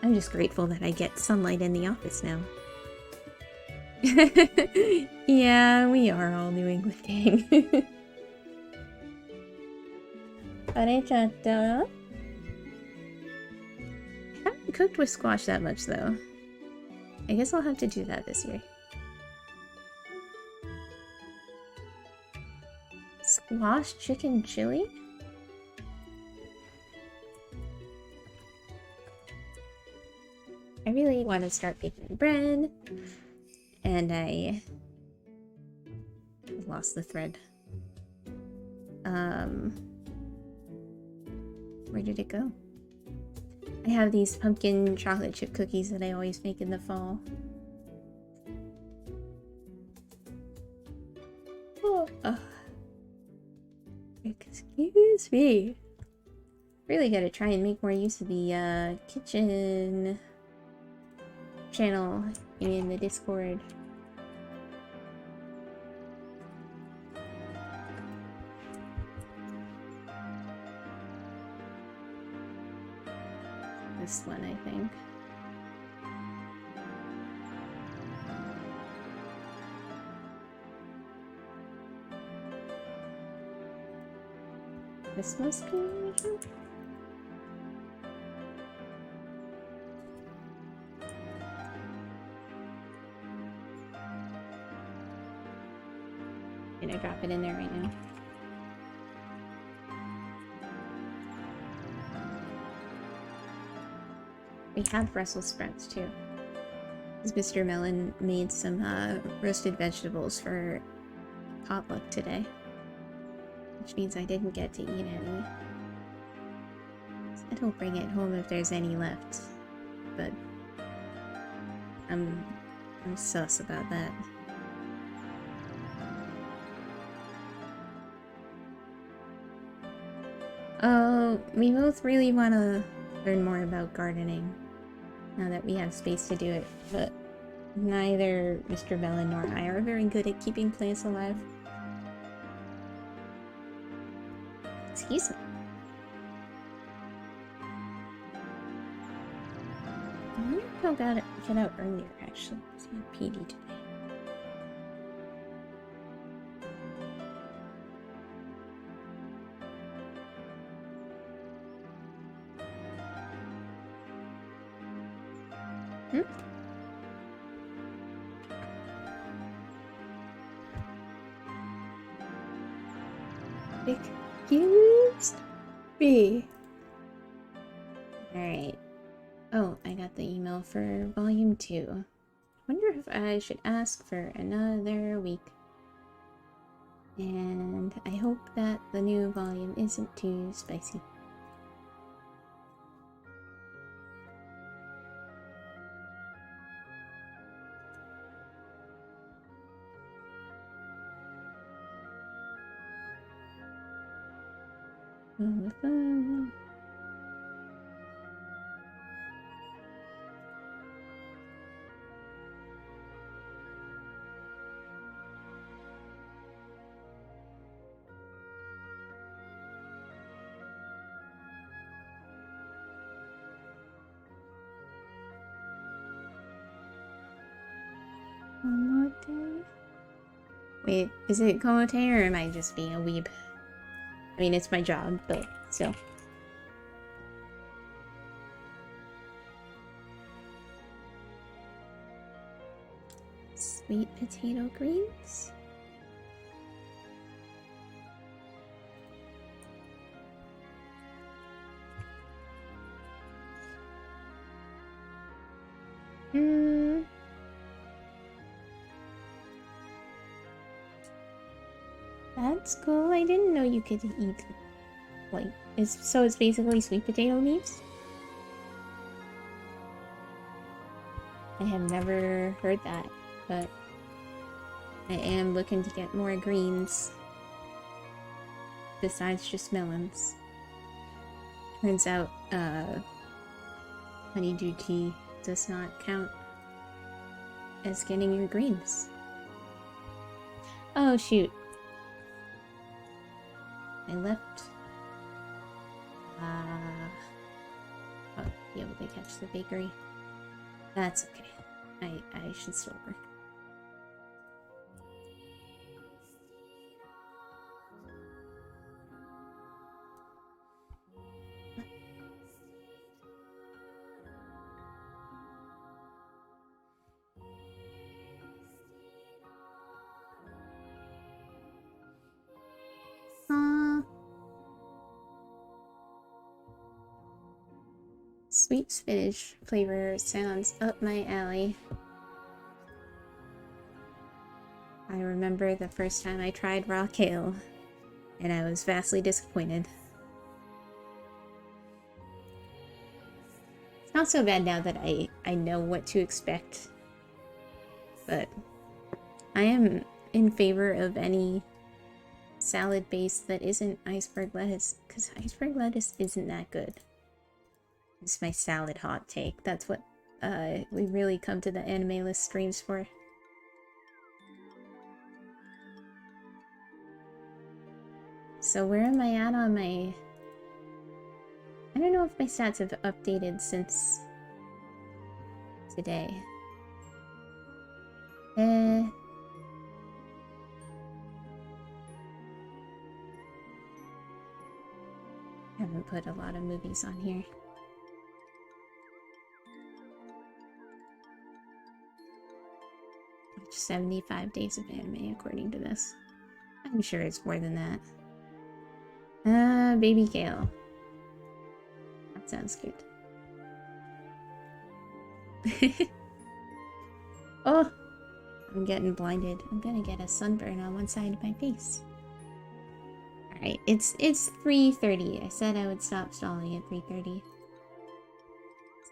I'm just grateful that I get sunlight in the office now. Yeah, we are all New Englanding. バレちゃった? I haven't cooked with squash that much though. I guess I'll have to do that this year. Squash chicken chili? I really want to start baking bread, and I lost the thread. Where did it go? I have these pumpkin chocolate chip cookies that I always make in the fall. Oh. Excuse me. Really gotta try and make more use of the kitchen channel in the Discord. this one, I think. This must be the original. I'm gonna drop it in there right now. We had Brussels sprouts too. Because Mr. Melon made some roasted vegetables for potluck today. Which means I didn't get to eat any. Said he'll bring it home if there's any left. But I'm sus about that. Oh, we both really want to learn more about gardening now that we have space to do it, but neither Mr. Melon nor I are very good at keeping plants alive. Excuse me. I wonder if I'll get out earlier, actually. I had PD today. Excuse me. Alright. Oh, I got the email for volume 2. Wonder if I should ask for another week. And I hope that the new volume isn't too spicy. Wait, is it Komote or am I just being a weeb? I mean, it's my job, but still. Sweet potato greens? That's cool. I didn't know you could eat, like, so it's basically sweet potato leaves? I have never heard that, but I am looking to get more greens besides just melons. Turns out, honeydew tea does not count as getting your greens. Oh shoot. I left. I'll be able to catch the bakery. That's okay. I should still work. Sweet spinach flavor sounds up my alley. I remember the first time I tried raw kale, and I was vastly disappointed. It's not so bad now that I know what to expect, but I am in favor of any salad base that isn't iceberg lettuce, because iceberg lettuce isn't that good. It's my salad hot take. That's what we really come to the Animelon streams for. So where am I at on my I don't know if my stats have updated since today. Haven't put a lot of movies on here. 75 days of anime according to this. I'm sure it's more than that. Baby Kale. That sounds good. Oh, I'm getting blinded. I'm gonna get a sunburn on one side of my face. Alright, it's 3:30. I said I would stop stalling at 3:30.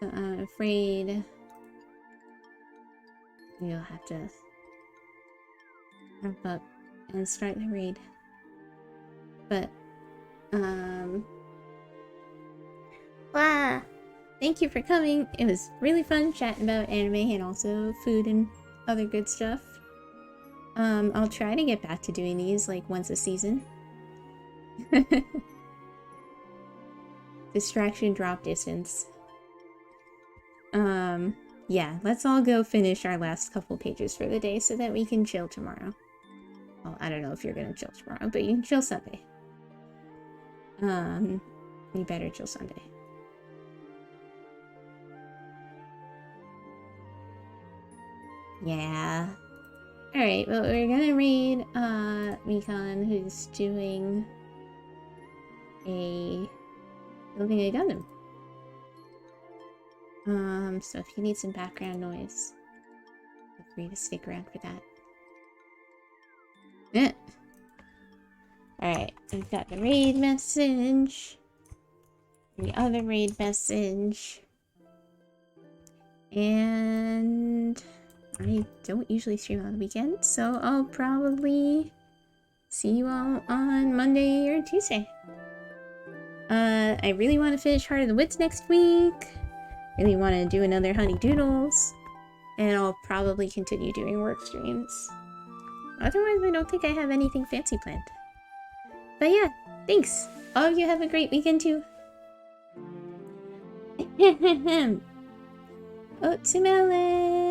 So I'm afraid you'll have to wrap up and start the raid. But, wow! Thank you for coming. It was really fun chatting about anime and also food and other good stuff. I'll try to get back to doing these like once a season. Distraction drop distance. Yeah, let's all go finish our last couple pages for the day so that we can chill tomorrow. Well, I don't know if you're gonna chill tomorrow, but you can chill Sunday. You better chill Sunday. Yeah. Alright, well, we're gonna read, Mikan, who's doing building a Gundam. So if you need some background noise, feel free to stick around for that. Alright, we've got the raid message, the other raid message, and I don't usually stream on the weekend, so I'll probably see you all on Monday or Tuesday. I really want to finish Heart of the Woods next week. Really want to do another Honey Doodles. And I'll probably continue doing work streams. Otherwise, I don't think I have anything fancy planned. But yeah, thanks. All of you have a great weekend too. Otsumelon!